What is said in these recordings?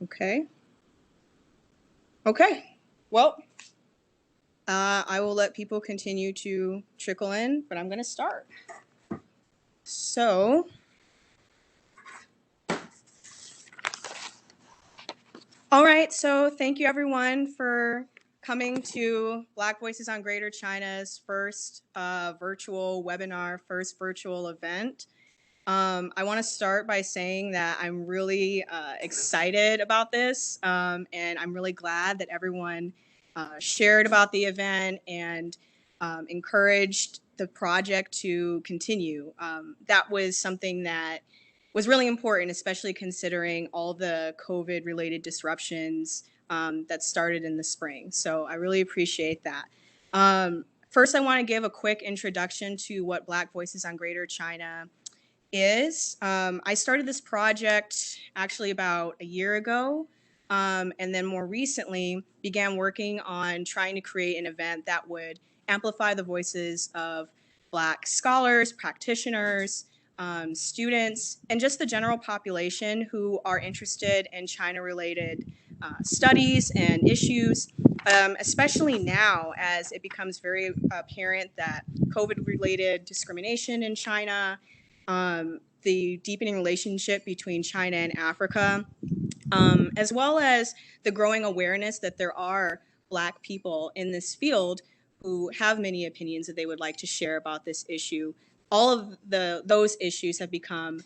Okay. Okay. Well, I will let people continue to trickle in, but I'm going to start. So, all right. So, thank you everyone for coming to Black Voices on Greater China's first virtual webinar, first virtual event. I want to start by saying that I'm really excited about this, and I'm really glad that everyone shared about the event and encouraged the project to continue. That was something that was really important, especially considering all the COVID-related disruptions that started in the spring. So I really appreciate that. First, I want to give a quick introduction to what Black Voices on Greater China is. I started this project actually about a year ago, and then more recently began working on trying to create an event that would amplify the voices of Black scholars, practitioners, students, and just the general population who are interested in China-related studies and issues, especially now as it becomes very apparent that COVID-related discrimination in China, the deepening relationship between China and Africa, as well as the growing awareness that there are Black people in this field who have many opinions that they would like to share about this issue. All of those issues have become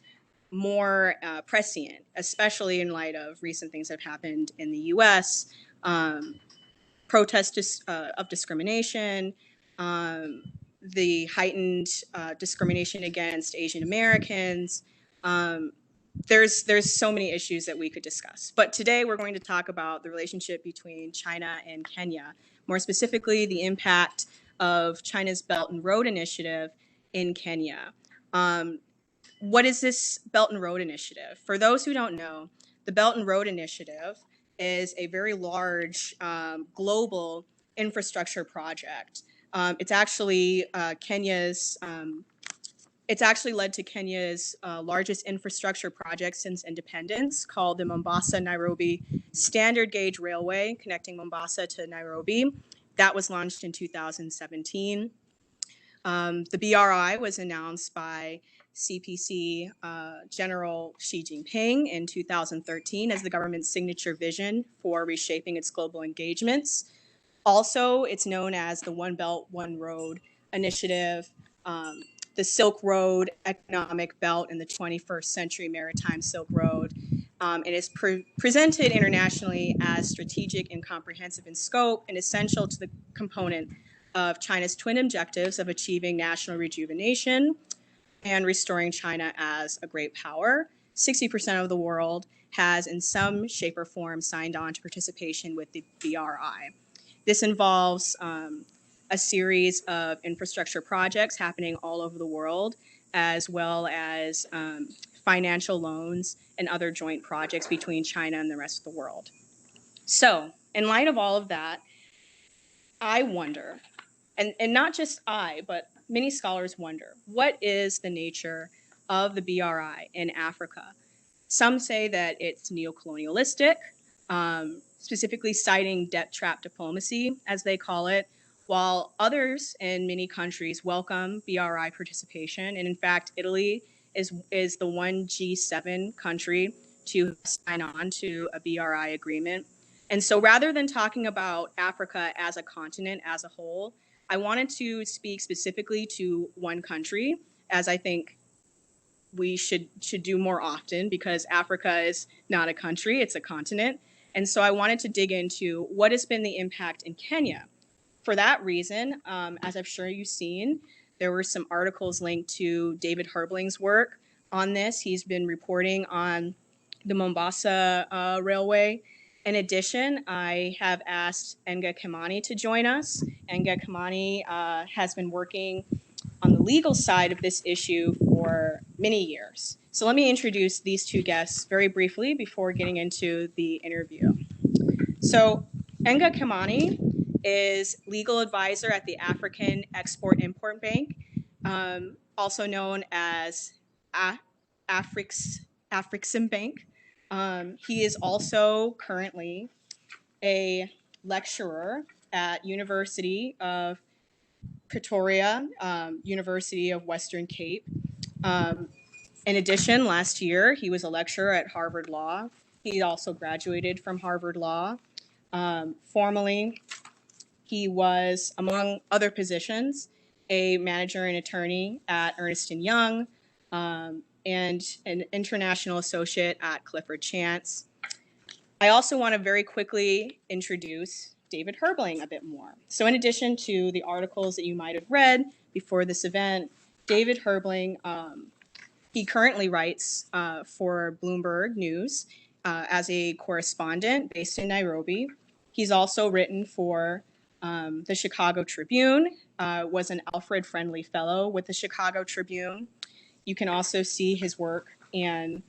more prescient, especially in light of recent things that have happened in the U.S., protests of discrimination, the heightened discrimination against Asian Americans. There's so many issues that we could discuss. But today we're going to talk about the relationship between China and Kenya, more specifically the impact of China's Belt and Road Initiative in Kenya. What is this Belt and Road Initiative? For those who don't know, the Belt and Road Initiative is a very large global infrastructure project. It's actually it's actually led to Kenya's largest infrastructure project since independence, called the Mombasa-Nairobi Standard Gauge Railway, connecting Mombasa to Nairobi. That was launched in 2017. The BRI was announced by CPC General Xi Jinping in 2013 as the government's signature vision for reshaping its global engagements. Also, it's known as the One Belt, One Road Initiative, the Silk Road Economic Belt, and the 21st Century Maritime Silk Road. It is presented internationally as strategic and comprehensive in scope and essential to the component of China's twin objectives of achieving national rejuvenation and restoring China as a great power. 60% of the world has in some shape or form signed on to participation with the BRI. This involves a series of infrastructure projects happening all over the world, as well as financial loans and other joint projects between China and the rest of the world. So, in light of all of that, I wonder, and not just I, but many scholars wonder, what is the nature of the BRI in Africa? Some say that it's neocolonialistic, specifically citing debt trap diplomacy, as they call it, while others in many countries welcome BRI participation. And in fact, Italy is the one G7 country to sign on to a BRI agreement. And so rather than talking about Africa as a continent as a whole, I wanted to speak specifically to one country, as I think we should do more often, because Africa is not a country, it's a continent. And so I wanted to dig into what has been the impact in Kenya. For that reason, as I'm sure you've seen, there were some articles linked to David Herbling's work on this. He's been reporting on the Mombasa Railway. In addition, I have asked Enga Kameni to join us. Enga Kameni has been working on the legal side of this issue for many years. So let me introduce these two guests very briefly before getting into the interview. So Enga Kameni is legal advisor at the African Export-Import Bank, also known as Afreximbank. He is also currently a lecturer at University of Pretoria, University of Western Cape. In addition, last year he was a lecturer at Harvard Law. He also graduated from Harvard Law. Formerly, he was, among other positions, a manager and attorney at Ernst & Young, and an international associate at Clifford Chance. I also want to very quickly introduce David Herbling a bit more. So in addition to the articles that you might have read before this event, David Herbling, he currently writes for Bloomberg News as a correspondent based in Nairobi. He's also written for the Chicago Tribune, was an Alfred Friendly Fellow with the Chicago Tribune. You can also see his work in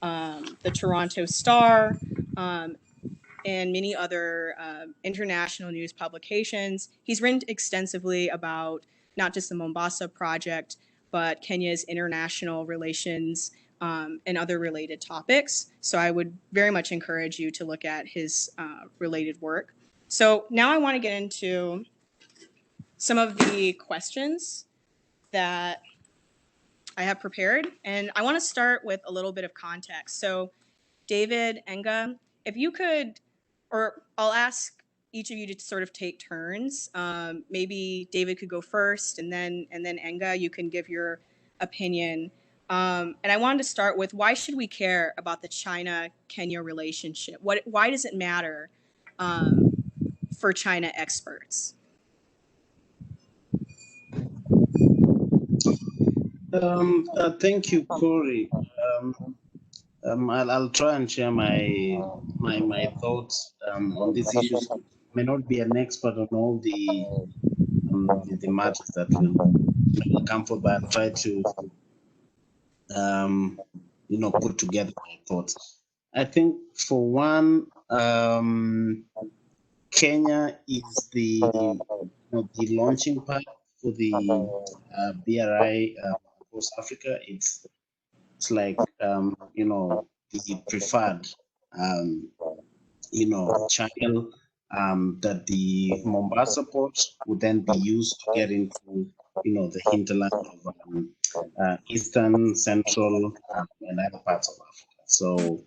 the Toronto Star and many other international news publications. He's written extensively about not just the Mombasa project, but Kenya's international relations and other related topics. So I would very much encourage you to look at his related work. So now I want to get into some of the questions that I have prepared. And I want to start with a little bit of context. So David, Enga, if you could, or I'll ask each of you to sort of take turns. Maybe David could go first, and then Enga, you can give your opinion. And I wanted to start with, why should we care about the China-Kenya relationship? Why does it matter for China experts? Thank you, Kori. I'll try and share my thoughts on these issues. I may not be an expert on all the matters that will come forward, but I'll try to put together my thoughts. I think for one, Kenya is the launching pad for the BRI across Africa. It's like the preferred channel that the Mombasa port would then be used to get into the hinterland of eastern, central, and other parts of Africa. So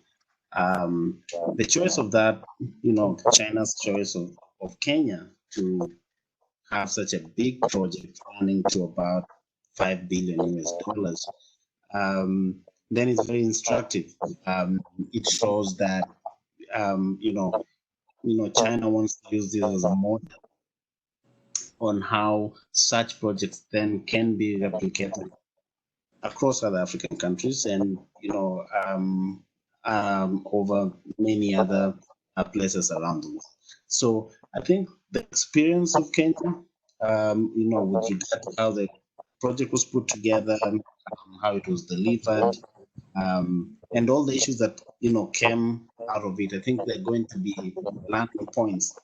the choice of that, China's choice of Kenya to have such a big project running to about $5 billion US, then it's very instructive. It shows that China wants to use this as a model on how such projects then can be replicated across other African countries and over many other places around the world. So I think the experience of Kenya, with regard to how the project was put together, how it was delivered, and all the issues that came out of it, I think they're going to be landing points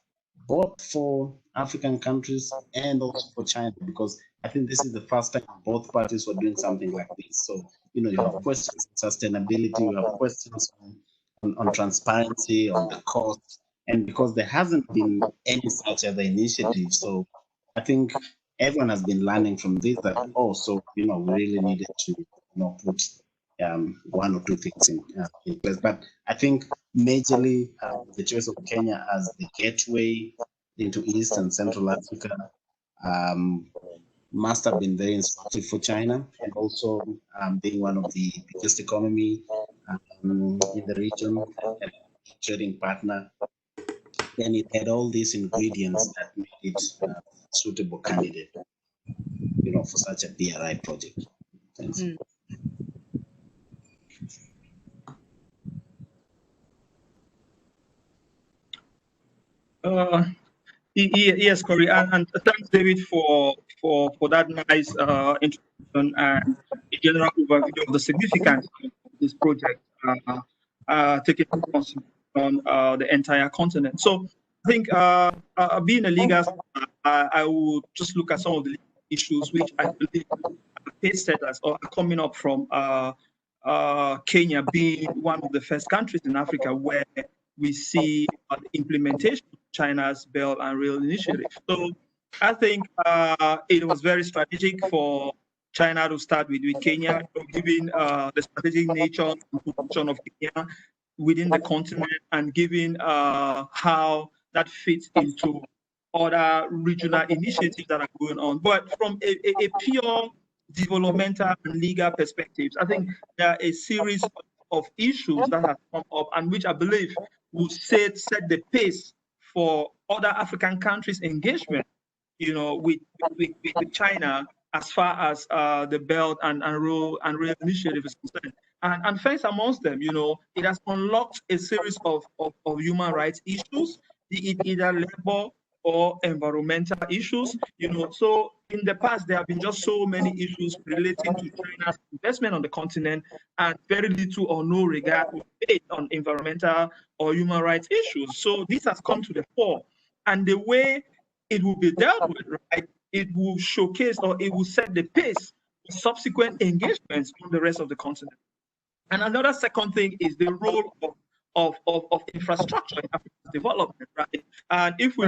both for African countries and also for China, because I think this is the first time both parties were doing something like this. So you have questions on sustainability, you have questions on transparency, on the cost, and because there hasn't been any such other initiative, so I think everyone has been learning from this that we really needed to put one or two things in place. But I think majorly the choice of Kenya as the gateway into East and Central Africa must have been very instructive for China, and also being one of the biggest economy in the region and trading partner. Then it had all these ingredients that made it a suitable candidate, for such a BRI project. Thanks. Yes, Kori, and thanks, David, for that nice introduction and a general overview of the significance of this project, taking into consideration the entire continent. So I think being a legal scholar, I will just look at some of the issues which I believe are case studies or are coming up from Kenya being one of the first countries in Africa where we see the implementation of China's Belt and Rail Initiative. So I think it was very strategic for China to start with Kenya, given the strategic nature and position of Kenya within the continent, and given how that fits into other regional initiatives that are going on. But from a pure developmental and legal perspectives, I think there are a series of issues that have come up, and which I believe will set the pace for other African countries' engagement, with China as far as the Belt and Rail Initiative is concerned. And first amongst them, it has unlocked a series of human rights issues, be it either labor or environmental issues. So in the past, there have been just so many issues relating to China's investment on the continent, and very little or no regard was paid on environmental or human rights issues. So this has come to the fore, and the way it will be dealt with, right, it will showcase, or it will set the pace for subsequent engagements on the rest of the continent. And another second thing is the role of infrastructure in Africa's development, right? And if we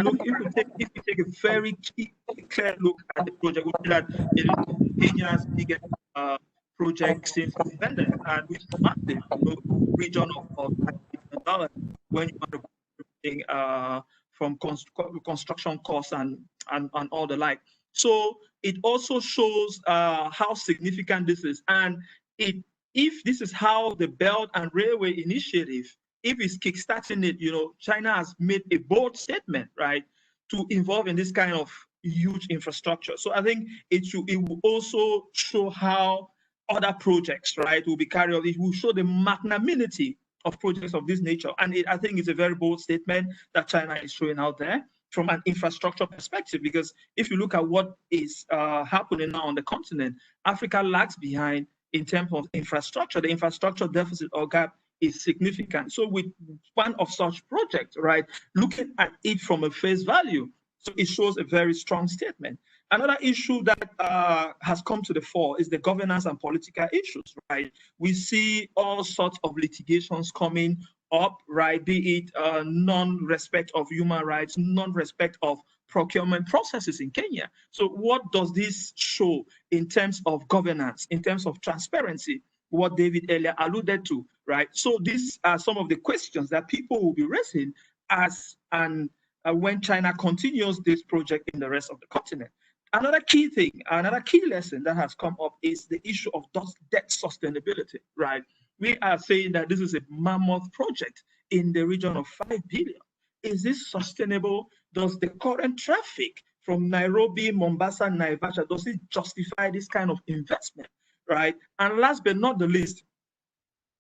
take a very clear look at the project, we see that it is Kenya's biggest project since independence, and which is massive, region of $5 billion when you are looking from construction costs and all the like. So it also shows how significant this is, and if this is how the Belt and Railway Initiative, if it's kickstarting it, China has made a bold statement, right, to involve in this kind of huge infrastructure. So I think it will also show how other projects, right, will be carried out. It will show the magnanimity of projects of this nature. And I think it's a very bold statement that China is showing out there from an infrastructure perspective, because if you look at what is happening now on the continent, Africa lags behind in terms of infrastructure. The infrastructure deficit or gap is significant. So with one of such projects, right, looking at it from a face value, so it shows a very strong statement. Another issue that has come to the fore is the governance and political issues, right? We see all sorts of litigations coming up, right, be it non-respect of human rights, non-respect of procurement processes in Kenya. So what does this show in terms of governance, in terms of transparency, what David earlier alluded to, right? So these are some of the questions that people will be raising when China continues this project in the rest of the continent. Another key thing, another key lesson that has come up is the issue of debt sustainability, right? We are saying that this is a mammoth project in the region of 5 billion. Is this sustainable? Does the current traffic from Nairobi, Mombasa, Naivasha, does it justify this kind of investment, right? And last but not the least,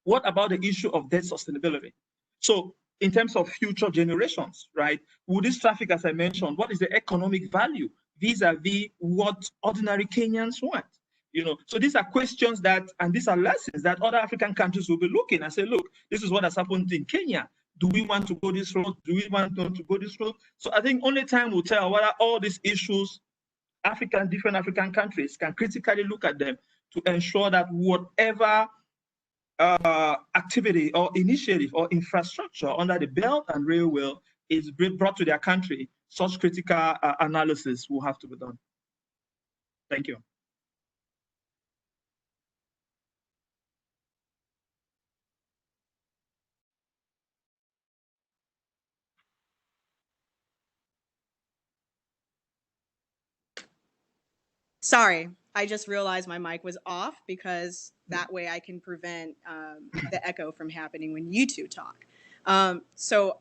what about the issue of debt sustainability? So in terms of future generations, right? Would this traffic, as I mentioned, what is the economic value vis-a-vis what ordinary Kenyans want? So these are questions and these are lessons that other African countries will be looking and say, look, this is what has happened in Kenya. Do we want to go this road? Do we want not to go this road? So I think only time will tell whether all these issues, different African countries can critically look at them to ensure that whatever activity or initiative or infrastructure under the Belt and Railway is brought to their country, such critical analysis will have to be done. Thank you. Sorry, I just realized my mic was off, because that way I can prevent the echo from happening when you two talk. So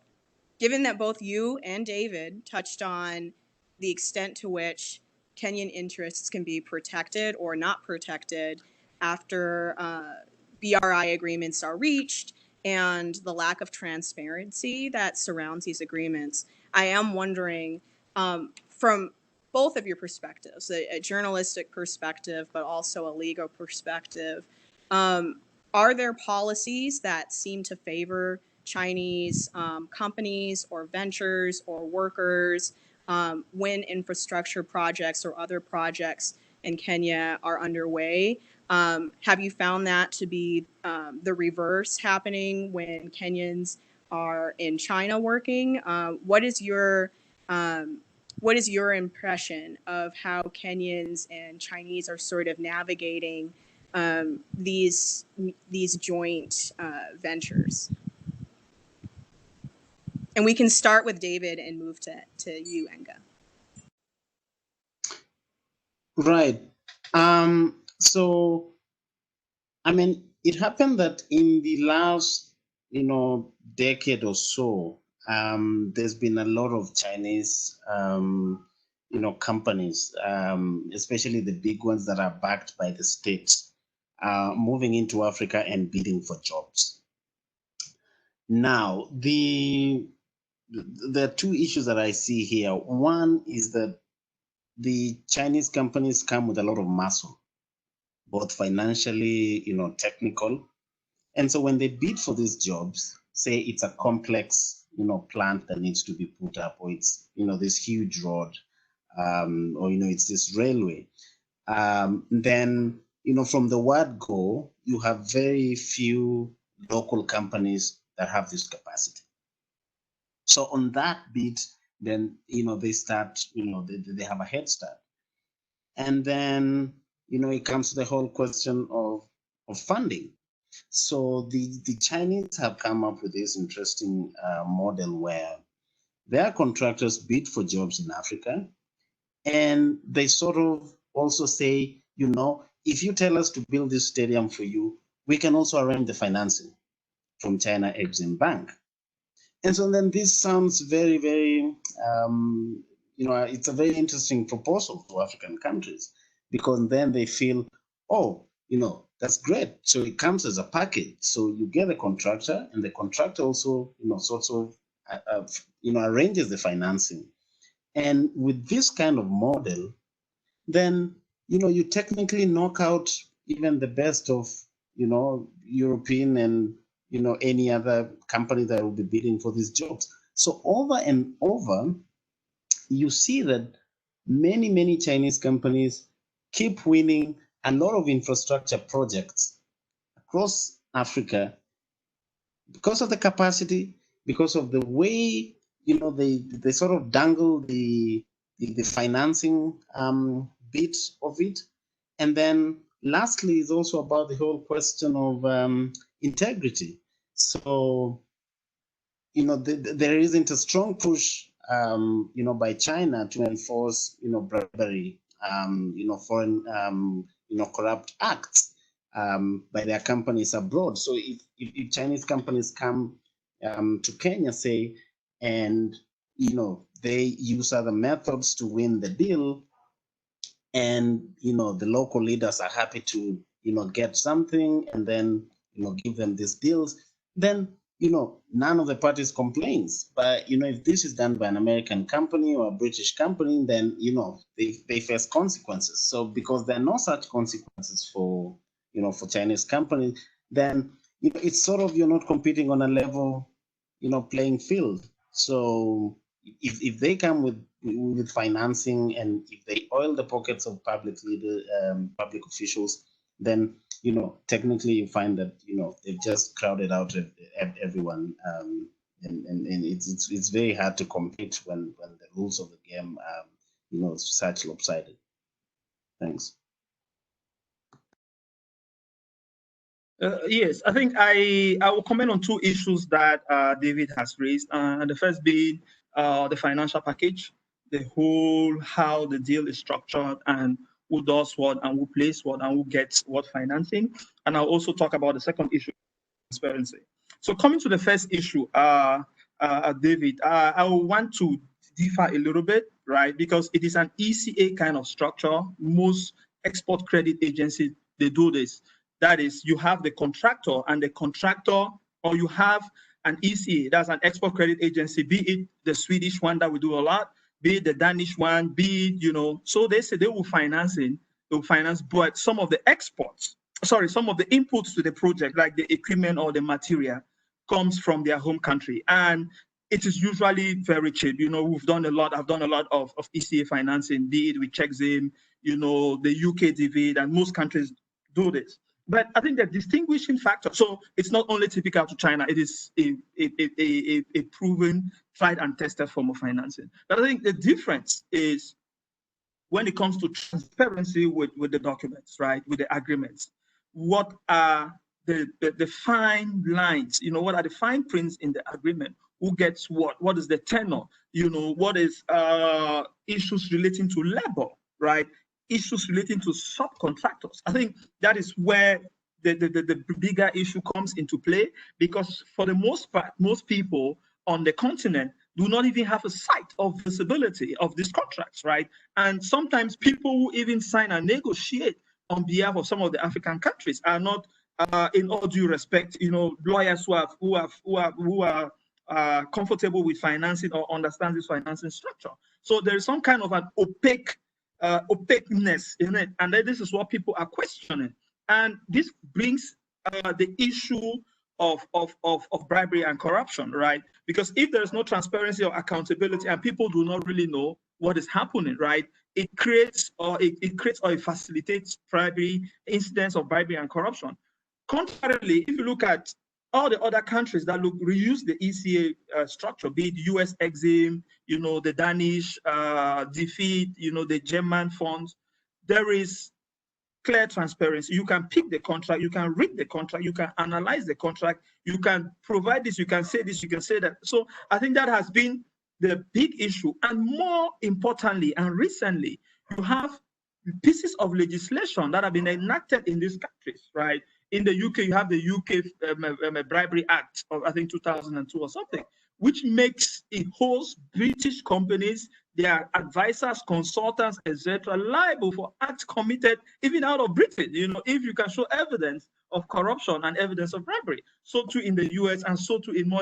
given that both you and David touched on the extent to which Kenyan interests can be protected or not protected after BRI agreements are reached, and the lack of transparency that surrounds these agreements, I am wondering, from both of your perspectives, a journalistic perspective, but also a legal perspective, are there policies that seem to favor Chinese companies or ventures or workers when infrastructure projects or other projects in Kenya are underway? Have you found that to be the reverse happening when Kenyans are in China working? What is your impression of how Kenyans and Chinese are sort of navigating these joint ventures? And we can start with David and move to you, Enga. Right. So, I mean, it happened that in the last, decade or so, there's been a lot of Chinese, companies, especially the big ones that are backed by the states, moving into Africa and bidding for jobs. Now, there are two issues that I see here. One is that the Chinese companies come with a lot of muscle, both financially, technical. And so when they bid for these jobs, say it's a complex, plant that needs to be put up, or it's, this huge road, or, it's this railway, then, from the word go, you have very few local companies that have this capacity. So on that bid, then, they start, they have a head start. And then, it comes to the whole question of funding. So the Chinese have come up with this interesting model where their contractors bid for jobs in Africa, and they sort of also say, if you tell us to build this stadium for you, we can also arrange the financing from China Exim Bank. And so then this sounds very, very, it's a very interesting proposal for African countries, because then they feel, that's great. So it comes as a package. So you get a contractor, and the contractor also, arranges the financing. And with this kind of model, then, you technically knock out even the best of, European and, any other company that will be bidding for these jobs. So over and over, you see that many, many Chinese companies keep winning a lot of infrastructure projects across Africa because of the capacity, because of the way, they sort of dangle the financing bit of it. And then lastly is also about the whole question of integrity. So, there isn't a strong push, by China to enforce, bribery, foreign, corrupt acts by their companies abroad. So if Chinese companies come to Kenya, say, and, they use other methods to win the deal, and, the local leaders are happy to, get something and then, give them these deals, then, none of the parties complains. But, if this is done by an American company or a British company, then, they face consequences. So because there are no such consequences for, for Chinese companies, then, it's sort of, you're not competing on a level, playing field. So if they come with financing, and if they oil the pockets of public officials, then, technically you find that, they've just crowded out everyone, and it's very hard to compete when the rules of the game are, such lopsided. Thanks. Yes, I think I will comment on two issues that David has raised. And the first being the financial package, the whole how the deal is structured, and who does what, and who plays what, and who gets what financing. And I'll also talk about the second issue, transparency. So coming to the first issue, David, I want to differ a little bit, right? Because it is an ECA kind of structure. Most export credit agencies, they do this. That is, you have the contractor, and the contractor, or you have an ECA, that's an export credit agency, be it the Swedish one that we do a lot, be it the Danish one, be it, so they say they will finance, but some of the some of the inputs to the project, like the equipment or the material, comes from their home country. And it is usually very cheap. I've done a lot of ECA financing, be it with Chexim, the UK DV, and most countries do this. But I think the distinguishing factor, so it's not only typical to China, it is a proven, tried and tested form of financing. But I think the difference is when it comes to transparency with the documents, right, with the agreements. What are the fine lines, what are the fine prints in the agreement? Who gets what? What is the tenor? What is issues relating to labor, right? Issues relating to subcontractors. I think that is where the bigger issue comes into play, because for the most part, most people on the continent do not even have a sight of visibility of these contracts, right? And sometimes people who even sign and negotiate on behalf of some of the African countries are not, in all due respect, lawyers who are comfortable with financing or understand this financing structure. So there is some kind of an opaqueness in it, and this is what people are questioning. And this brings the issue of bribery and corruption, right? Because if there is no transparency or accountability and people do not really know what is happening, right, it creates or it facilitates bribery, incidents of bribery and corruption. Contrarily, if you look at all the other countries that reuse the ECA structure, be it US Exim, the Danish defeat, the German funds, there is clear transparency. You can pick the contract, you can read the contract, you can analyze the contract, you can provide this, you can say this, you can say that. So I think that has been the big issue. And more importantly, and recently, you have pieces of legislation that have been enacted in these countries, right? In the UK, you have the UK Bribery Act of, I think, 2002 or something, which makes it holds British companies, their advisors, consultants, etc., liable for acts committed even out of Britain, if you can show evidence of corruption and evidence of bribery. So too in the US and so too in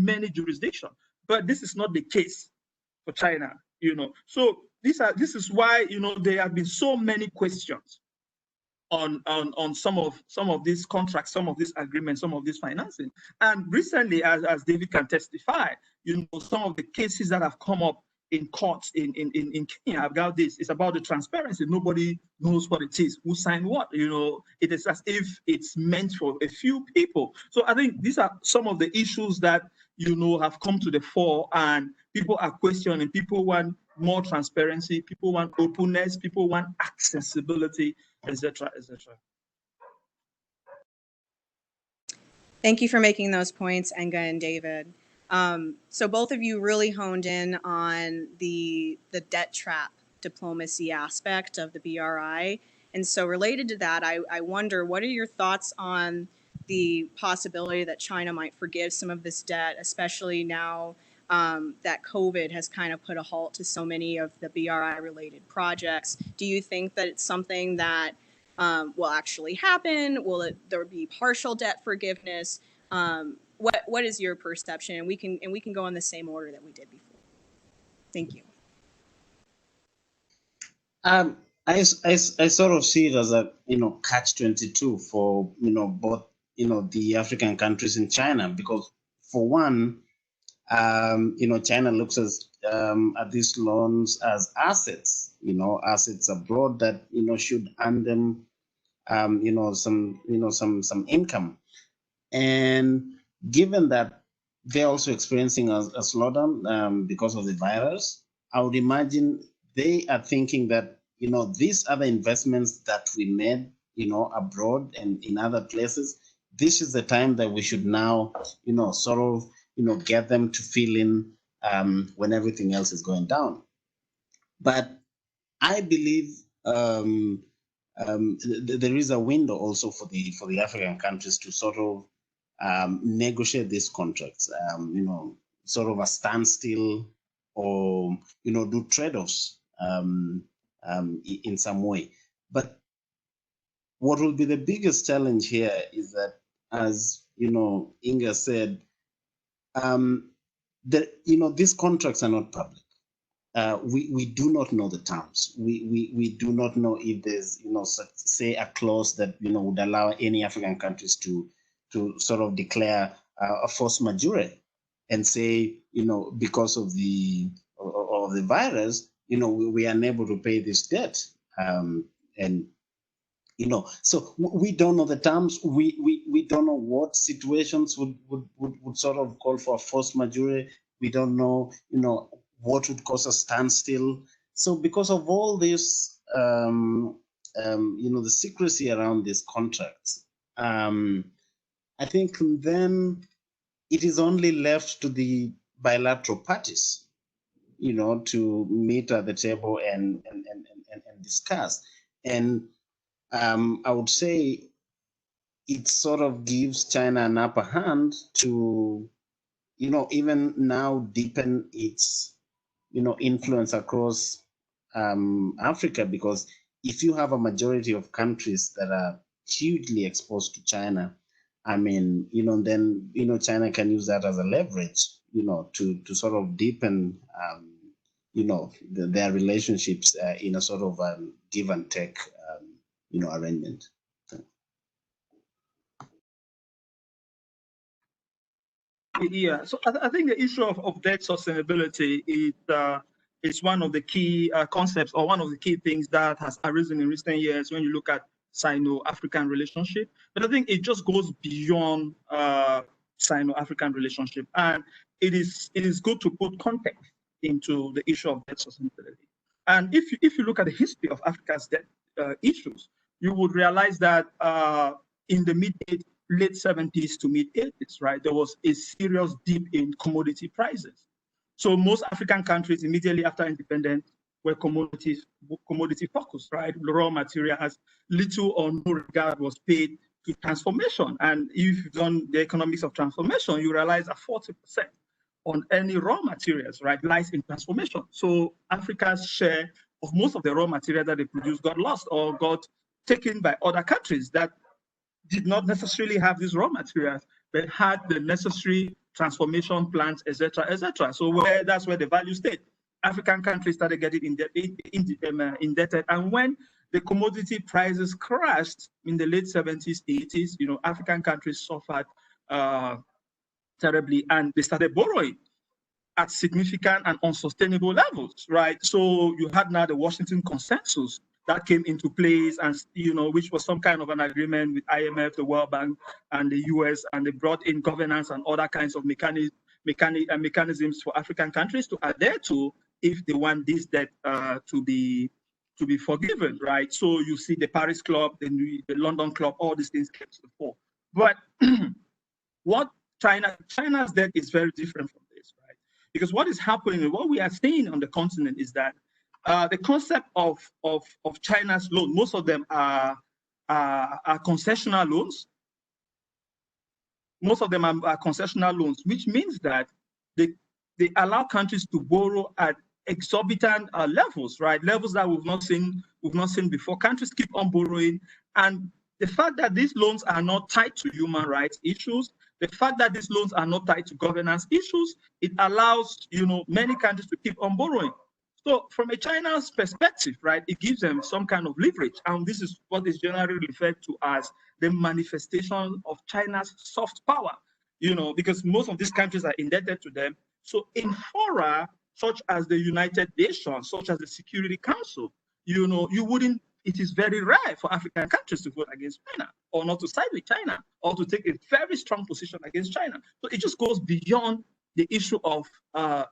many jurisdictions. But this is not the case for China, So this is why, there have been so many questions on some of these contracts, some of these agreements, some of this financing. And recently, as David can testify, some of the cases that have come up in courts in Kenya about this, it's about the transparency. Nobody knows what it is, who signed what, it is as if it's meant for a few people. So I think these are some of the issues that, have come to the fore, and people are questioning. People want more transparency, people want openness, people want accessibility, etc., etc. Thank you for making those points, Enga and David. So both of you really honed in on the debt trap diplomacy aspect of the BRI. And so related to that, I wonder, what are your thoughts on the possibility that China might forgive some of this debt, especially now that COVID has kind of put a halt to so many of the BRI-related projects? Do you think that it's something that will actually happen? Will there be partial debt forgiveness? What is your perception? And we can go in the same order that we did before. Thank you. I sort of see it as a catch-22 for both the African countries in China, because for one, China looks at these loans as assets, assets abroad that should earn them some income. And given that they're also experiencing a slowdown because of the virus, I would imagine they are thinking that these other investments that we made abroad and in other places, this is the time that we should now sort of get them to fill in when everything else is going down. But I believe there is a window also for the African countries to sort of negotiate these contracts, sort of a standstill, or do trade-offs in some way. But what will be the biggest challenge here is that, as Enga said, these contracts are not public. We do not know the terms. We do not know if there's say a clause that would allow any African countries to sort of declare a force majeure and say because of the virus we are unable to pay this debt, and So we don't know the terms. We don't know what situations would sort of call for a force majeure. We don't know, what would cause a standstill. So because of all this, the secrecy around these contracts, I think then it is only left to the bilateral parties, to meet at the table and discuss. And I would say it sort of gives China an upper hand to, even now deepen its, influence across Africa, because if you have a majority of countries that are hugely exposed to China, I mean, then, China can use that as a leverage, to sort of deepen, their relationships in a sort of give and take, arrangement. Yeah, so I think the issue of debt sustainability is one of the key concepts, or one of the key things that has arisen in recent years when you look at Sino-African relationship. But I think it just goes beyond Sino-African relationship, and it is good to put context into the issue of debt sustainability. And if you look at the history of Africa's debt issues, you would realize that in the late 70s to mid 80s, right, there was a serious dip in commodity prices. So most African countries immediately after independence were commodity focused, right? Raw materials, little or no regard was paid to transformation. And if you've done the economics of transformation, you realize that 40% on any raw materials, right, lies in transformation. So Africa's share of most of the raw material that they produce got lost or got taken by other countries that did not necessarily have these raw materials, but had the necessary transformation plans, etc., etc. So that's where the value stayed. African countries started getting indebted, and when the commodity prices crashed in the late 70s, 80s, African countries suffered terribly, and they started borrowing at significant and unsustainable levels, right? So you had now the Washington Consensus that came into place, and which was some kind of an agreement with IMF, the World Bank, and the US, and they brought in governance and other kinds of mechanisms for African countries to adhere to if they want this debt to be forgiven, right? So you see the Paris Club, the London Club, all these things came to the fore. But what China's debt is very different from this, right? Because what is happening, and what we are seeing on the continent is that the concept of China's loan, most of them are concessional loans. Most of them are concessional loans, which means that they allow countries to borrow at exorbitant levels, right? Levels that we've not seen before. Countries keep on borrowing, and the fact that these loans are not tied to human rights issues, the fact that these loans are not tied to governance issues, it allows many countries to keep on borrowing. So from a China's perspective, right, it gives them some kind of leverage. And this is what is generally referred to as the manifestation of China's soft power, because most of these countries are indebted to them. So in fora such as the United Nations, such as the Security Council, it is very rare for African countries to vote against China or not to side with China or to take a very strong position against China. So it just goes beyond the issue of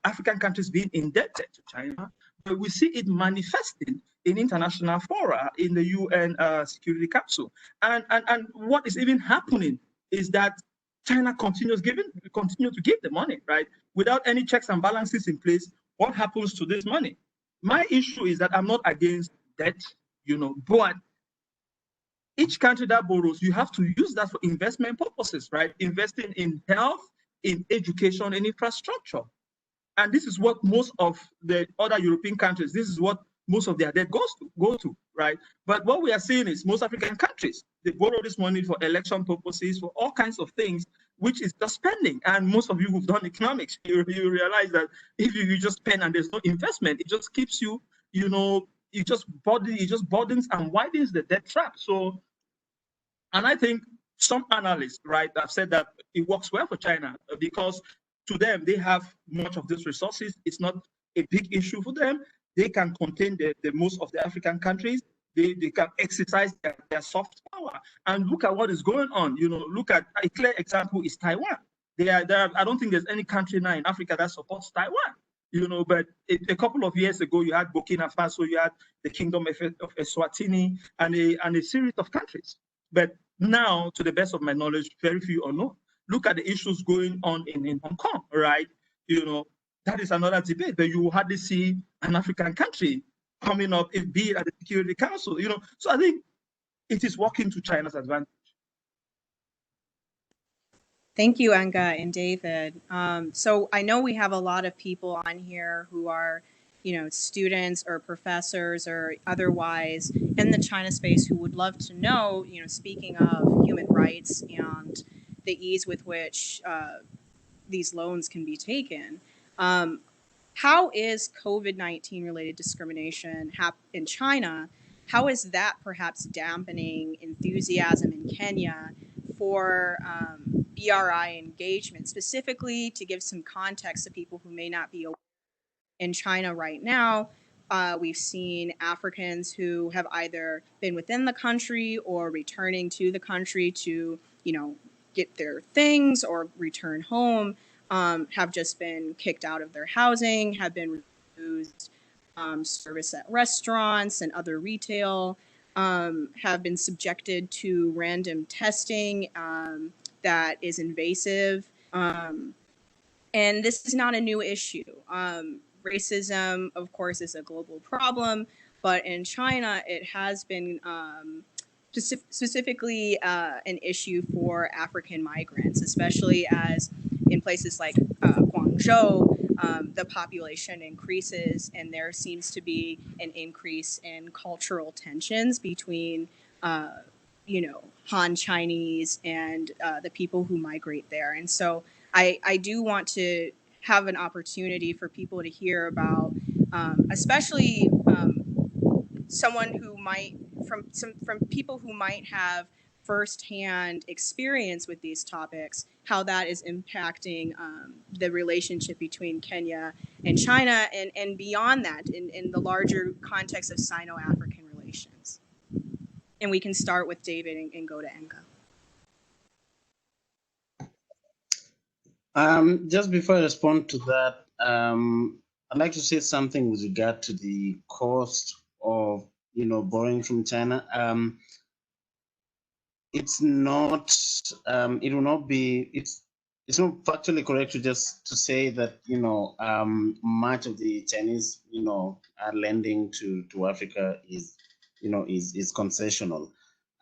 African countries being indebted to China, but we see it manifesting in international fora, in the UN Security Council. And what is even happening is that China continues to give the money, right? Without any checks and balances in place, what happens to this money? My issue is that I'm not against debt, but each country that borrows, you have to use that for investment purposes, right? Investing in health, in education, and infrastructure. And this is what most of the other European countries, this is what most of their debt go to, right? But what we are seeing is most African countries, they borrow this money for election purposes, for all kinds of things, which is just spending. And most of you who've done economics, you realize that if you just spend and there's no investment, it just keeps you, it just broadens and widens the debt trap. So, and I think some analysts, right, have said that it works well for China because to them, they have much of these resources. It's not a big issue for them. They can contain the most of the African countries. they can exercise their soft power. And look at what is going on. Look at a clear example is Taiwan. I don't think there's any country now in Africa that supports Taiwan. But a couple of years ago, you had Burkina Faso, you had the Kingdom of Eswatini, and a series of countries. But now, to the best of my knowledge, very few are known. Look at the issues going on in Hong Kong, right? That is another debate, but you hardly see an African country coming up, be it at the Security Council. So I think it is working to China's advantage. Thank you, Enga and David. So I know we have a lot of people on here who are, students or professors or otherwise in the China space who would love to know, speaking of human rights and the ease with which these loans can be taken. How is COVID-19 related discrimination in China? How is that perhaps dampening enthusiasm in Kenya for BRI engagement, specifically to give some context to people who may not be aware? In China right now, we've seen Africans who have either been within the country or returning to the country to, get their things or return home, have just been kicked out of their housing, have been refused service at restaurants and other retail, have been subjected to random testing that is invasive. And this is not a new issue. Racism, of course, is a global problem, but in China, it has been specifically an issue for African migrants, especially as in places like Guangzhou, the population increases and there seems to be an increase in cultural tensions between, Han Chinese and the people who migrate there. And so I do want to have an opportunity for people to hear about, especially someone who might, from people who might have firsthand experience with these topics, how that is impacting the relationship between Kenya and China, and beyond that, in the larger context of Sino-African relations. And we can start with David and go to Enga. Just before I respond to that, I'd like to say something with regard to the cost of borrowing from China. It's not. It will not be. It's not factually correct to say that much of the Chinese lending to Africa is concessional.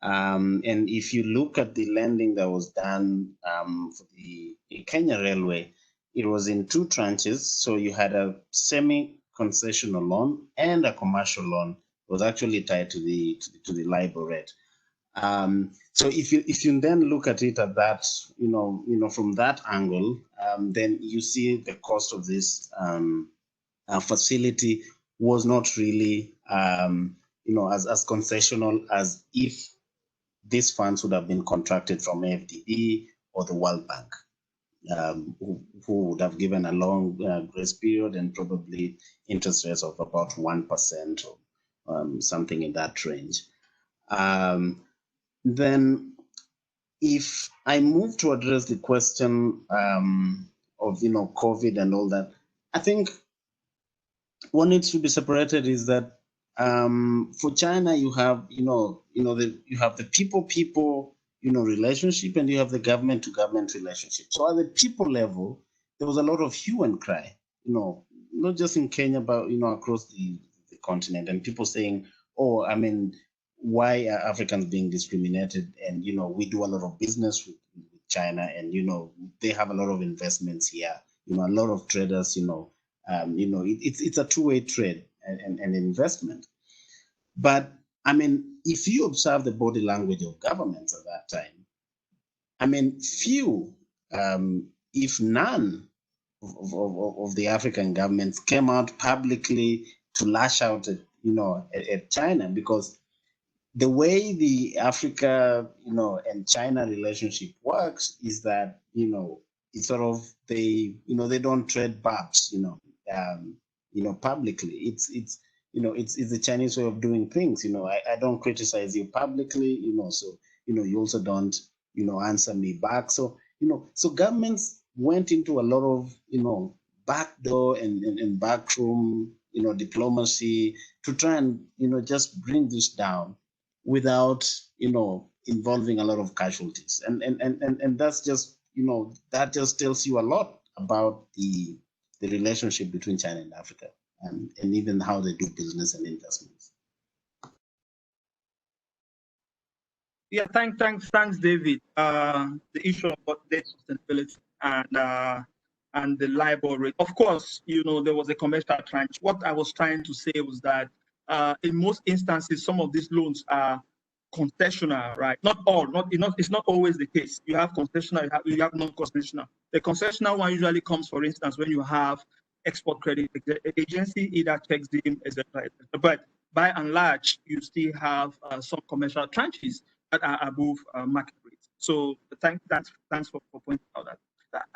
And if you look at the lending that was done for the Kenya Railway, it was in two tranches. So you had a semi-concessional loan and a commercial loan. It was actually tied to the LIBOR rate. So if you then look at it at that, from that angle, then you see the cost of this facility was not really, as concessional as if these funds would have been contracted from AFDB or the World Bank, who would have given a long grace period and probably interest rates of about 1% or something in that range. Then if I move to address the question of COVID and all that, I think what needs to be separated is that for China you have you have the people relationship and you have the government to government relationship. So at the people level, there was a lot of hue and cry, not just in Kenya but across the continent, and people saying, oh, I mean, why are Africans being discriminated? And we do a lot of business with China, and they have a lot of investments here. A lot of traders. It's a two-way trade and investment. But I mean, if you observe the body language of governments at that time, I mean, few, if none, of the African governments came out publicly to lash out at China, because the way the Africa, and China relationship works is that, it's sort of they don't trade barbs, publicly. it's the Chinese way of doing things. I don't criticize you publicly, so, you also don't, answer me back. So, so governments went into a lot of, backdoor and backroom, diplomacy to try and, just bring this down without, involving a lot of casualties. And that's just, that just tells you a lot about the relationship between China and Africa, and even how they do business and investments. Yeah, thanks, David. The issue about debt sustainability and the LIBOR rate. Of course, there was a commercial tranche. What I was trying to say was that in most instances, some of these loans are concessional, right? Not all, it's not always the case. You have concessional, you have non-concessional. The concessional one usually comes, for instance, when you have export credit agency either checks them, etc. But by and large, you still have some commercial tranches that are above market rates. So thanks for pointing out that.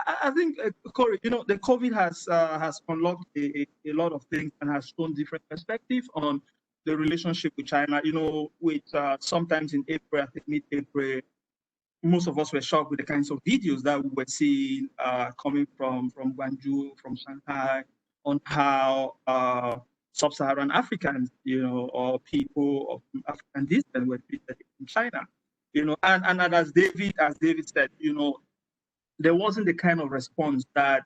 I think, Kori, the COVID has unlocked a lot of things and has shown different perspectives on the relationship with China. With sometimes in April, I think mid-April, most of us were shocked with the kinds of videos that we were seeing coming from Guangzhou, from Shanghai, on how sub-Saharan Africans, or people of African descent were treated in China. And as David said, there wasn't the kind of response that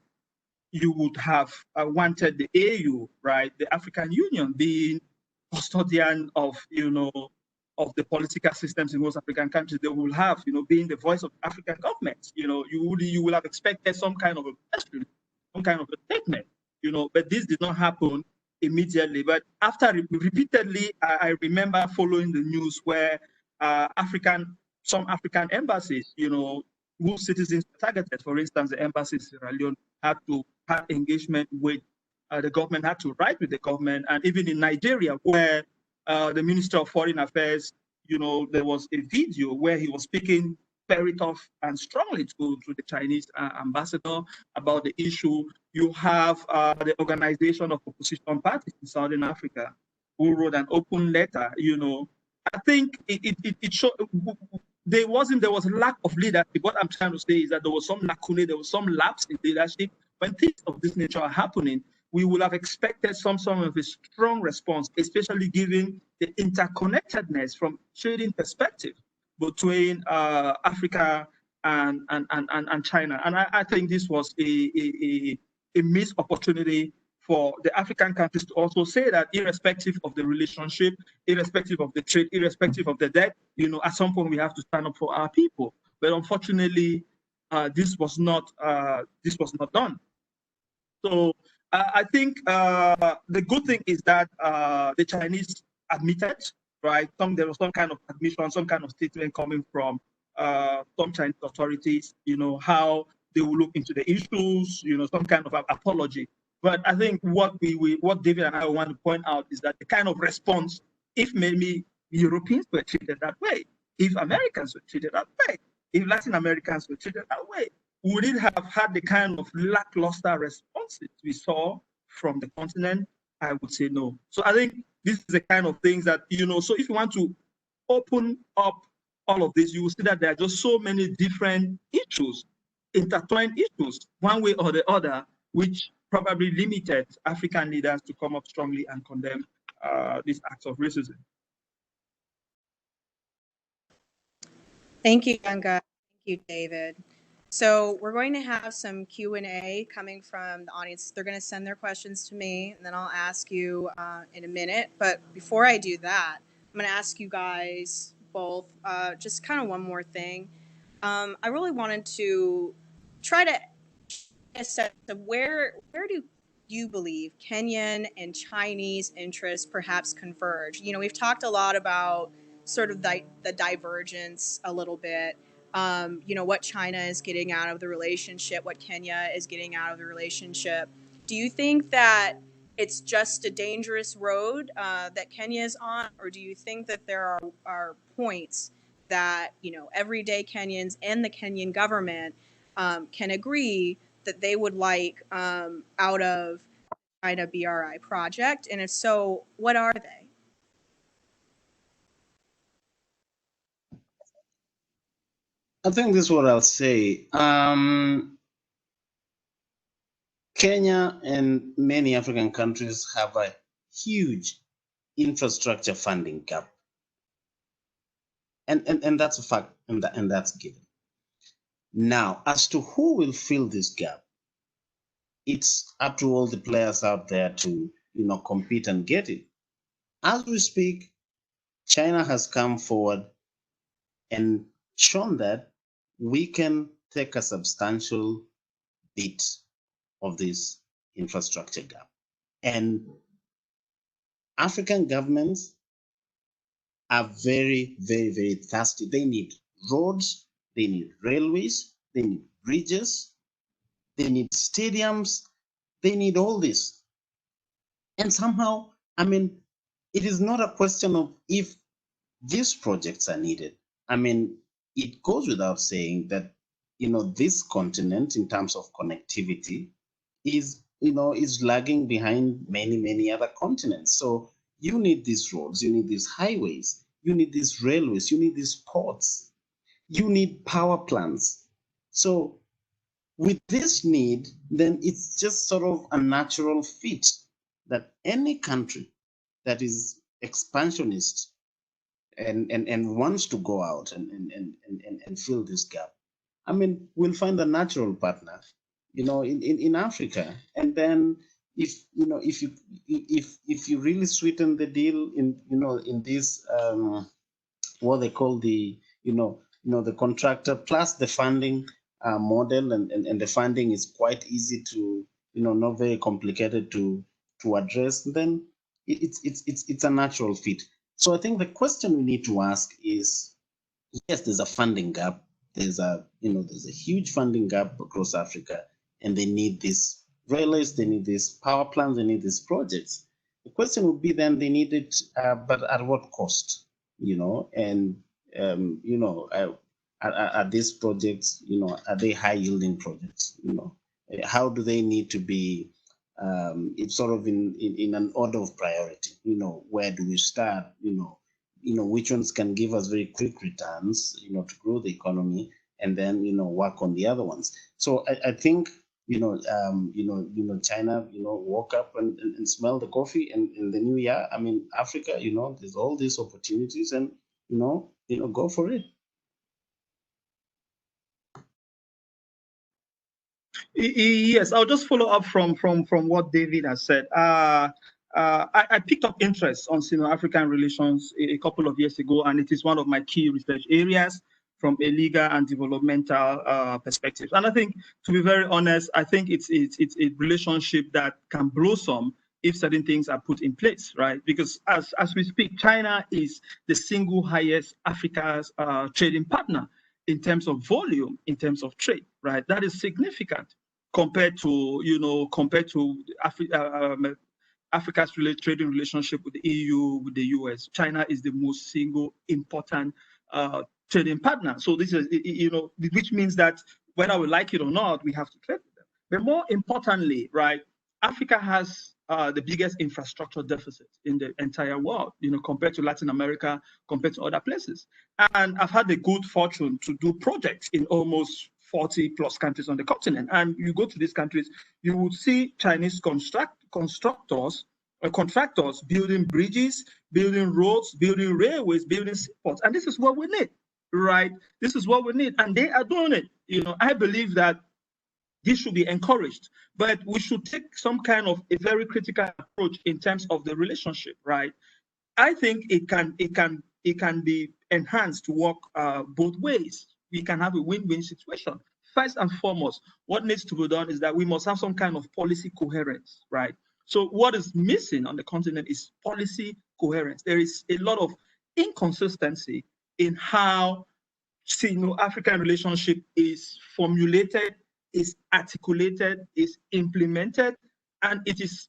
you would have wanted the AU, right, the African Union, being custodian of, of the political systems in most African countries. They will have, being the voice of African governments. You will have expected some kind of a question, some kind of a statement, but this did not happen immediately. But after repeatedly, I remember following the news where some African embassies, whose citizens were targeted. For instance, the embassy in Sierra Leone had to have engagement with the government, had to write with the government. And even in Nigeria, where the Minister of Foreign Affairs, there was a video where he was speaking very tough and strongly to the Chinese ambassador about the issue. You have the Organization of Opposition Parties in Southern Africa, who wrote an open letter. I think it showed there was a lack of leadership. What I'm trying to say is that there was some lacunae, there was some lapse in leadership. When things of this nature are happening, we would have expected some sort of a strong response, especially given the interconnectedness from trading perspective between Africa and China. And I think this was a missed opportunity for the African countries to also say that, irrespective of the relationship, irrespective of the trade, irrespective of the debt, at some point we have to stand up for our people. But unfortunately, this was not done. So I think the good thing is that the Chinese admitted, right? There was some kind of admission, some kind of statement coming from some Chinese authorities, how they will look into the issues, some kind of apology. But I think what David and I want to point out is that the kind of response, if maybe Europeans were treated that way, if Americans were treated that way, if Latin Americans were treated that way, would it have had the kind of lackluster responses we saw from the continent? I would say no. So I think this is the kind of things that, so if you want to open up all of this, you will see that there are just so many different issues, intertwined issues, one way or the other, which probably limited African leaders to come up strongly and condemn these acts of racism. Thank you, Enga. Thank you, David. So we're going to have some Q&A coming from the audience. They're going to send their questions to me, and then I'll ask you in a minute. But before I do that, I'm going to ask you guys both just kind of one more thing. I really wanted to try to assess where do you believe Kenyan and Chinese interests perhaps converge? We've talked a lot about sort of the divergence a little bit. What China is getting out of the relationship, what Kenya is getting out of the relationship. Do you think that it's just a dangerous road that Kenya is on, or do you think that there are points that, everyday Kenyans and the Kenyan government can agree that they would like out of China BRI project? And if so, what are they? I think this is what I'll say. Kenya and many African countries have a huge infrastructure funding gap. And that's a fact, and that's given. Now, as to who will fill this gap, it's up to all the players out there to, compete and get it. As we speak, China has come forward and shown that we can take a substantial bit of this infrastructure gap. And African governments are very, very, very thirsty. They need roads, they need railways, they need bridges, they need stadiums, they need all this. And somehow, it is not a question of if these projects are needed. It goes without saying that, this continent in terms of connectivity is lagging behind many, many other continents. So you need these roads, you need these highways, you need these railways, you need these ports, you need power plants. So with this need, then it's just sort of a natural fit that any country that is expansionist and wants to go out and fill this gap, we'll find a natural partner, in Africa. And then if you really sweeten the deal in this what they call the the contractor plus the funding model, and the funding is quite easy to not very complicated to address, then it's a natural fit. So I think the question we need to ask is, yes, there's a funding gap. There's a huge funding gap across Africa, and they need these railways, they need these power plants, they need these projects. The question would be then, they need it, but at what cost? Are these projects, are they high yielding projects? How do they need to be? It's sort of in an order of priority. Where do we start? Which ones can give us very quick returns, to grow the economy, and then work on the other ones. So I think China woke up and smelled the coffee, and in the new year, Africa, there's all these opportunities, and go for it. Yes, I'll just follow up from what David has said. I picked up interest on Sino-African relations a couple of years ago, and it is one of my key research areas from a legal and developmental perspective. And I think, to be very honest, I think it's a relationship that can blossom if certain things are put in place, right? Because as we speak, China is the single highest Africa's trading partner in terms of volume, in terms of trade, right? That is significant compared to Africa's trading relationship with the EU, with the US. China is the most single important trading partner. So this is, which means that whether we like it or not, we have to trade with them. But more importantly, right, Africa has the biggest infrastructure deficit in the entire world, compared to Latin America, compared to other places. And I've had the good fortune to do projects in almost 40 plus countries on the continent. And you go to these countries, you would see Chinese contractors building bridges, building roads, building railways, building seaports. And this is what we need, right? This is what we need. And they are doing it. I believe that this should be encouraged, but we should take some kind of a very critical approach in terms of the relationship, right? I think it can be enhanced to work both ways. We can have a win-win situation. First and foremost, what needs to be done is that we must have some kind of policy coherence, right? So what is missing on the continent is policy coherence. There is a lot of inconsistency in how Sino-African relationship is formulated, is articulated, is implemented, and it is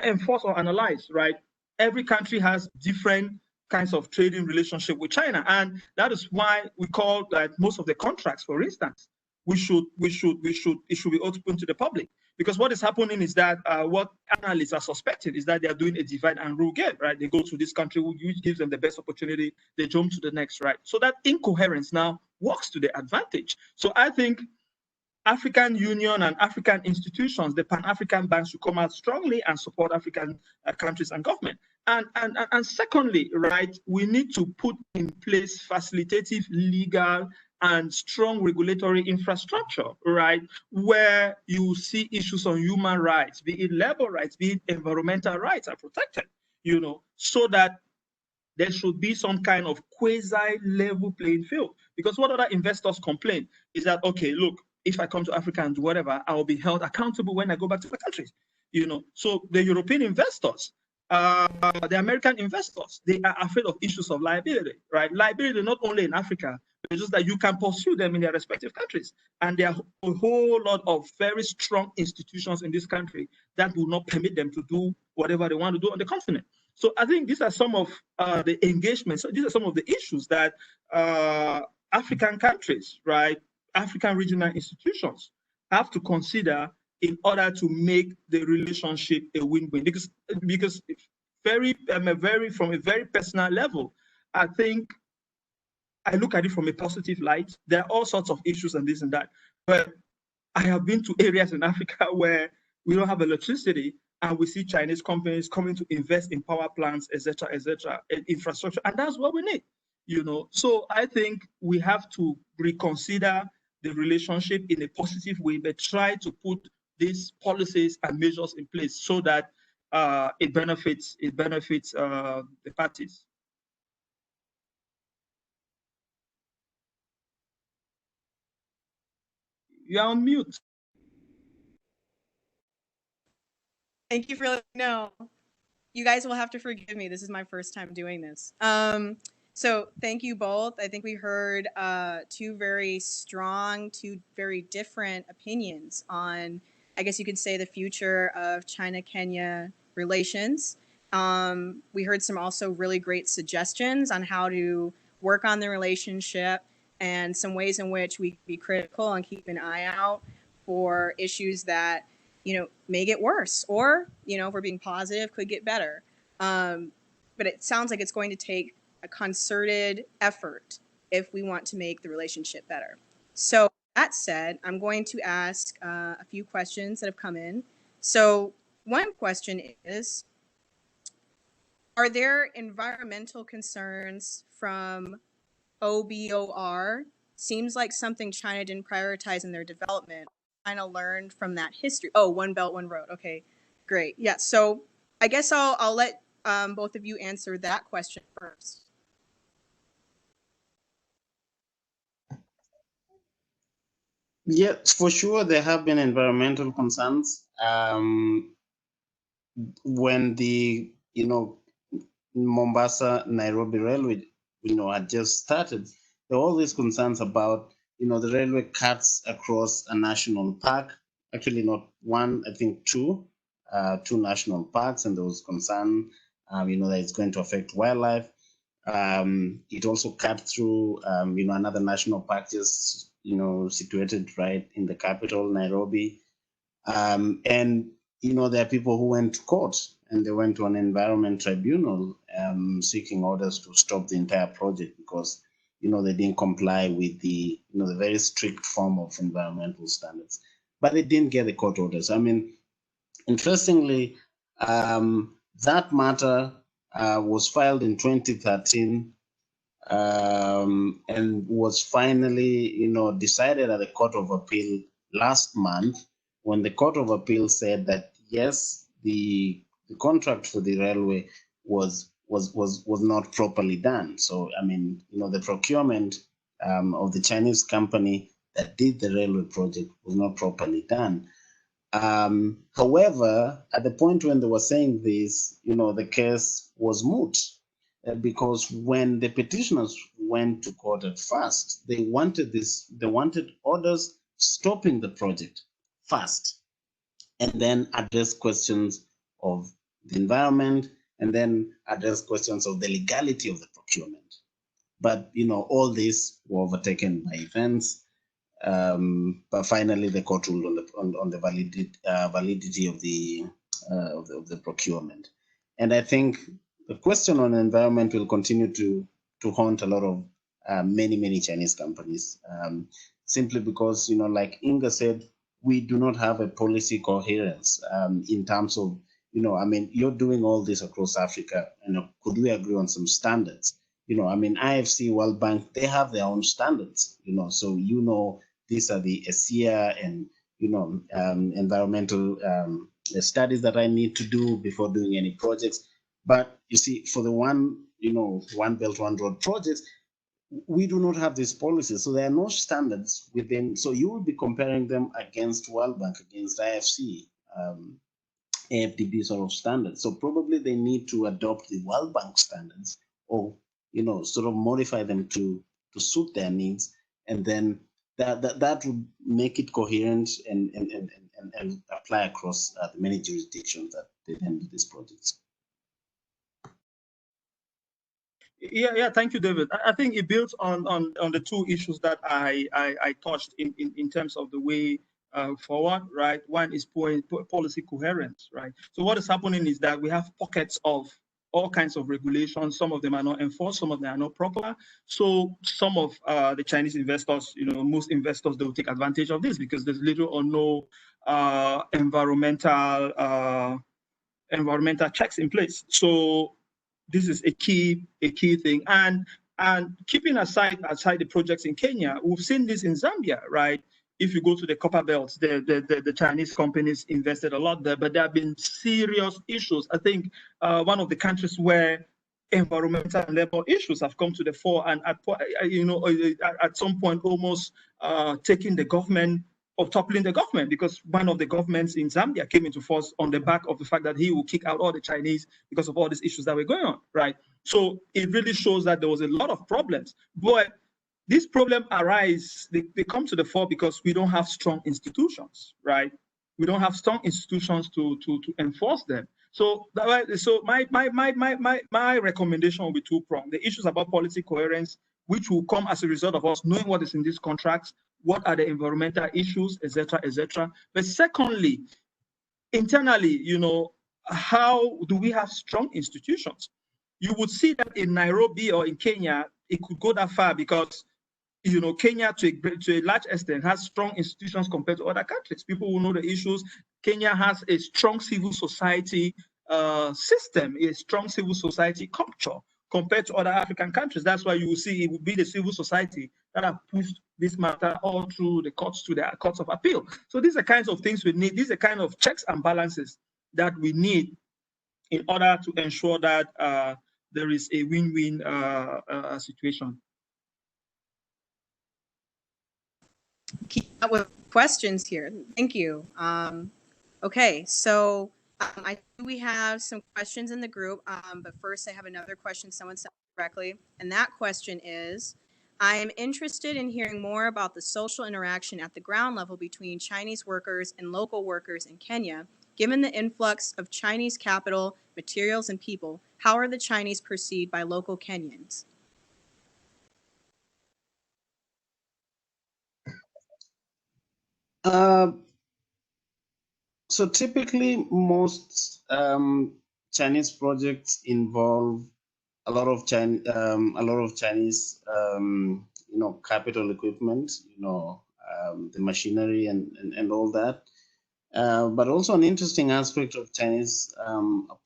enforced or analyzed, right? Every country has different kinds of trading relationship with China, and that is why we call that most of the contracts, for instance, it should be open to the public. Because what is happening is that what analysts are suspecting is that they are doing a divide and rule game, right? They go to this country, which gives them the best opportunity, they jump to the next, right? So that incoherence now works to their advantage. So I think African Union and African institutions, the Pan-African banks, should come out strongly and support African countries and government. And secondly, right, we need to put in place facilitative, legal, and strong regulatory infrastructure, right, where you see issues on human rights, be it labor rights, be it environmental rights, are protected, so that there should be some kind of quasi-level playing field. Because what other investors complain is that, okay, look, if I come to Africa and do whatever, I will be held accountable when I go back to the countries. So the European investors, the American investors, they are afraid of issues of liability, right? Liability not only in Africa, but just that you can pursue them in their respective countries. And there are a whole lot of very strong institutions in this country that will not permit them to do whatever they want to do on the continent. So I think these are some of the engagements. These are some of the issues that African countries, right, African regional institutions have to consider in order to make the relationship a win-win. Because from a very personal level, I think I look at it from a positive light. There are all sorts of issues and this and that, but I have been to areas in Africa where we don't have electricity, and we see Chinese companies coming to invest in power plants, etc., infrastructure, and that's what we need. So I think we have to reconsider the relationship in a positive way, but try to put these policies and measures in place so that it benefits the parties. You're on mute. Thank you for letting me know. You guys will have to forgive me. This is my first time doing this. So thank you both. I think we heard two very strong, two very different opinions on, I guess you could say, the future of China-Kenya relations. We heard some also really great suggestions on how to work on the relationship and some ways in which we can be critical and keep an eye out for issues that, may get worse, or, if we're being positive, could get better. But it sounds like it's going to take a concerted effort if we want to make the relationship better. So that said, I'm going to ask a few questions that have come in. So one question is, are there environmental concerns from OBOR? Seems like something China didn't prioritize in their development. China learned from that history. Oh, One Belt, One Road. Okay, great. Yeah, so I guess I'll let both of you answer that question first. Yeah, for sure, there have been environmental concerns. When the Mombasa Nairobi railway had just started, there were all these concerns about the railway cuts across a national park. Actually, not one, I think two national parks, and there was concern that it's going to affect wildlife. It also cut through another national park just situated right in the capital, Nairobi. And there are people who went to court, and they went to an environment tribunal seeking orders to stop the entire project because they didn't comply with the the very strict form of environmental standards. But they didn't get the court orders. I mean, interestingly, that matter was filed in 2013 and was finally decided at the Court of Appeal last month, when the Court of Appeal said that yes, the contract for the railway was not properly done. So I mean, the procurement of the Chinese company that did the railway project was not properly done. However, at the point when they were saying this, the case was moot because when the petitioners went to court at first, they wanted orders stopping the project first, and then address questions of the environment, and then address questions of the legality of the procurement. But all these were overtaken by events. but finally the court ruled on the validity of the procurement. And I think the question on environment will continue to haunt a lot of many Chinese companies, simply because, like Inga said, we do not have a policy coherence in terms of, you're doing all this across Africa, could we agree on some standards? IFC, World Bank, they have their own standards, so these are the ASEA and environmental studies that I need to do before doing any projects. But you see, for the One Belt, One Road projects, we do not have these policies, so there are no standards within. So you will be comparing them against World Bank, against IFC, AFDB sort of standards. So probably they need to adopt the World Bank standards, or sort of modify them to suit their needs, and then that would make it coherent and apply across the many jurisdictions that they then do these projects. Yeah, thank you, David. I think it builds on the two issues that I touched in terms of the way forward, right? One is policy coherence, right? So what is happening is that we have pockets of all kinds of regulations. Some of them are not enforced, some of them are not proper. So some of the Chinese investors, most investors, they will take advantage of this because there's little or no environmental checks in place. So this is a key thing. And keeping aside the projects in Kenya, we've seen this in Zambia, right? If you go to the copper belts, the Chinese companies invested a lot there, but there have been serious issues. I think one of the countries where environmental and labor issues have come to the fore, and at some point almost taking the government, or toppling the government, because one of the governments in Zambia came into force on the back of the fact that he will kick out all the Chinese because of all these issues that were going on, right? So it really shows that there was a lot of problems. But these problems arise, they come to the fore because we don't have strong institutions, right? We don't have strong institutions to enforce them. So my recommendation will be two-pronged. The issues about policy coherence, which will come as a result of us knowing what is in these contracts, what are the environmental issues, etc., etc. But secondly, internally, how do we have strong institutions? You would see that in Nairobi or in Kenya, it could go that far because Kenya to a large extent has strong institutions compared to other countries. People will know the issues. Kenya has a strong civil society system, a strong civil society culture compared to other African countries. That's why you will see it will be the civil society that have pushed this matter all through the courts to the courts of appeal. So these are kinds of things we need. These are kind of checks and balances that we need in order to ensure that there is a win-win situation. Keep up with questions here. Thank you. Okay, so I think we have some questions in the group, but first I have another question someone sent directly, and that question is, I am interested in hearing more about the social interaction at the ground level between Chinese workers and local workers in Kenya. Given the influx of Chinese capital, materials, and people, how are the Chinese perceived by local Kenyans? So typically, most Chinese projects involve a lot of Chinese, capital equipment, the machinery and all that. But also an interesting aspect of Chinese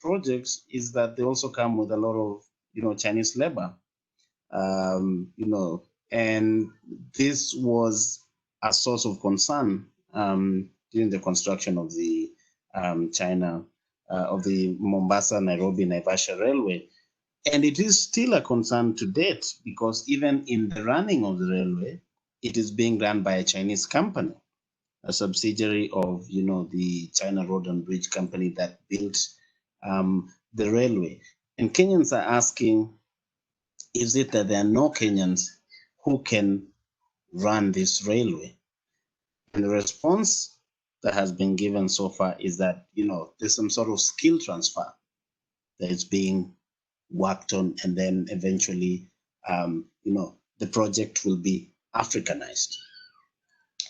projects is that they also come with a lot of, Chinese labor, and this was a source of concern during the construction of the of the Mombasa-Nairobi Naivasha Railway. And it is still a concern to date because even in the running of the railway, it is being run by a Chinese company, a subsidiary of, the China Road and Bridge Company that built the railway. And Kenyans are asking, is it that there are no Kenyans who can run this railway? And the response that has been given so far is that, there's some sort of skill transfer that is being worked on, and then eventually, the project will be Africanized.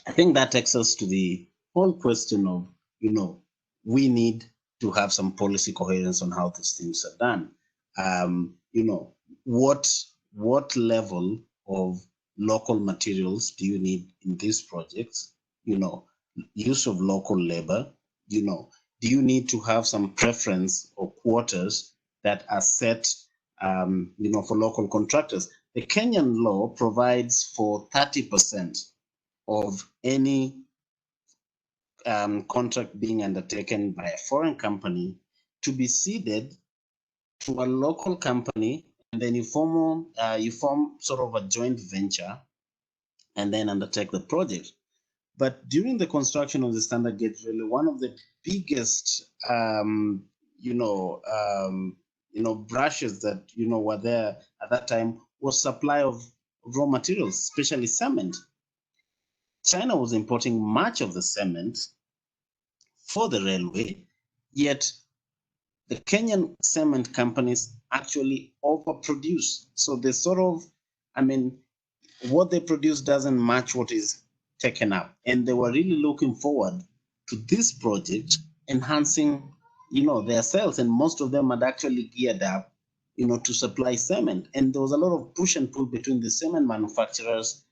I think that takes us to the whole question of, we need to have some policy coherence on how these things are done. What level of local materials do you need in these projects? Use of local labor. Do you need to have some preference or quotas that are set, for local contractors? The Kenyan law provides for 30% of any contract being undertaken by a foreign company to be ceded to a local company, and then you form sort of a joint venture and then undertake the project. But during the construction of the standard gauge railway, one of the biggest brushes that were there at that time was supply of raw materials, especially cement. China was importing much of the cement for the railway, yet the Kenyan cement companies actually overproduce. So they what they produce doesn't match what is taken up. And they were really looking forward to this project enhancing, their sales. And most of them had actually geared up, to supply cement. And there was a lot of push and pull between the cement manufacturers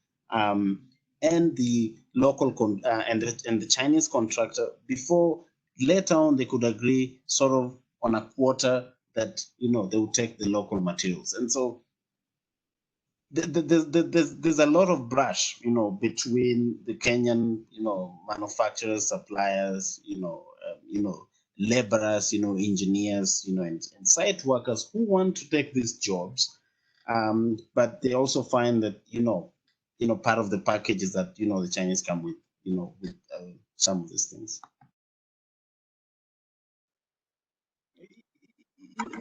and the local and the Chinese contractor before later on they could agree sort of on a quota that they would take the local materials. And so there's a lot of brush between the Kenyan manufacturers, suppliers, laborers, engineers, and site workers who want to take these jobs, but they also find that part of the package is that the Chinese come with with some of these things.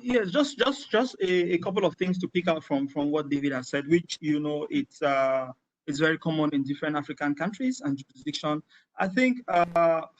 Yes, just a couple of things to pick out from what David has said, which it's very common in different African countries and jurisdictions. I think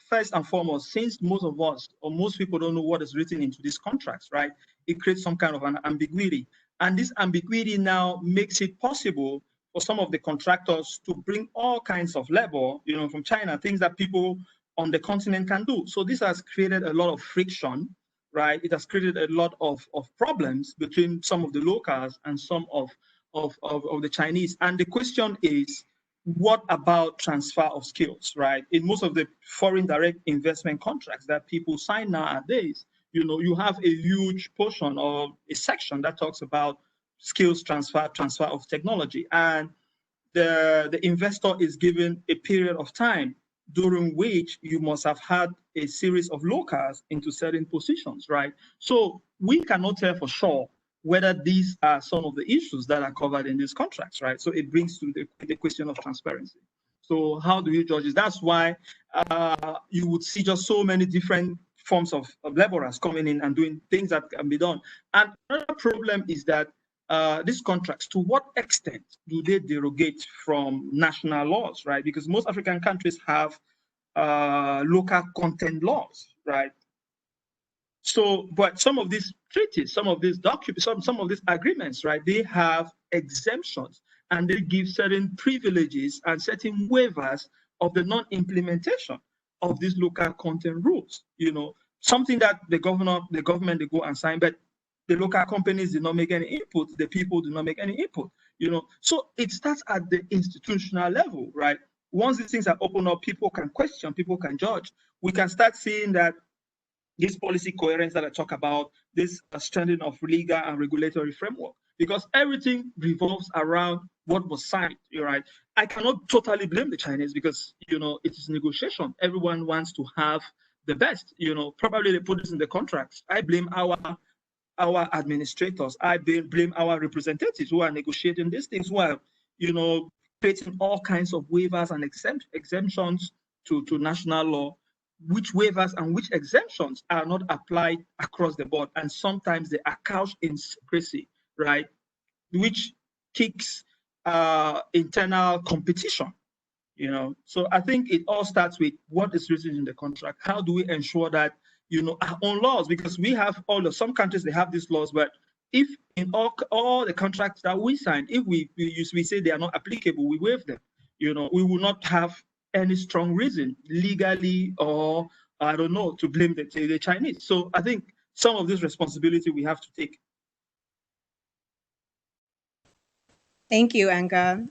first and foremost, since most of us or most people don't know what is written into these contracts, right? It creates some kind of an ambiguity, and this ambiguity now makes it possible for some of the contractors to bring all kinds of labor, from China, things that people on the continent can do. So this has created a lot of friction. Right, it has created a lot of problems between some of the locals and some of the Chinese. And the question is, what about transfer of skills, right? In most of the foreign direct investment contracts that people sign nowadays, you have a huge portion or a section that talks about skills transfer of technology. And the investor is given a period of time during which you must have had a series of locals into certain positions, right? So we cannot tell for sure whether these are some of the issues that are covered in these contracts, right? So it brings to the question of transparency. So how do you judge this? That's why you would see just so many different forms of laborers coming in and doing things that can be done. And another problem is that these contracts, to what extent do they derogate from national laws, right? Because most African countries have local content laws, right? So, but some of these treaties, some of these documents, some of these agreements, right, they have exemptions and they give certain privileges and certain waivers of the non-implementation of these local content rules. Something that the government they go and sign, but the local companies did not make any input, the people do not make any input, So it starts at the institutional level, right? Once these things are opened up, people can question, people can judge. We can start seeing that this policy coherence that I talk about, this strengthening of legal and regulatory framework, because everything revolves around what was signed, right? I cannot totally blame the Chinese because, it is negotiation. Everyone wants to have the best, probably they put this in the contracts. I blame our administrators. I blame our representatives who are negotiating these things, who are, creating all kinds of waivers and exemptions to national law, which waivers and which exemptions are not applied across the board. And sometimes they are couched in secrecy, right? Which kicks internal competition, So I think it all starts with what is written in the contract. How do we ensure that, our own laws, because we have some countries, they have these laws, but if in all the contracts that we sign, if we say they are not applicable, we waive them. We will not have any strong reason, legally or, I don't know, to blame the Chinese. So I think some of this responsibility we have to take. Thank you, Enga,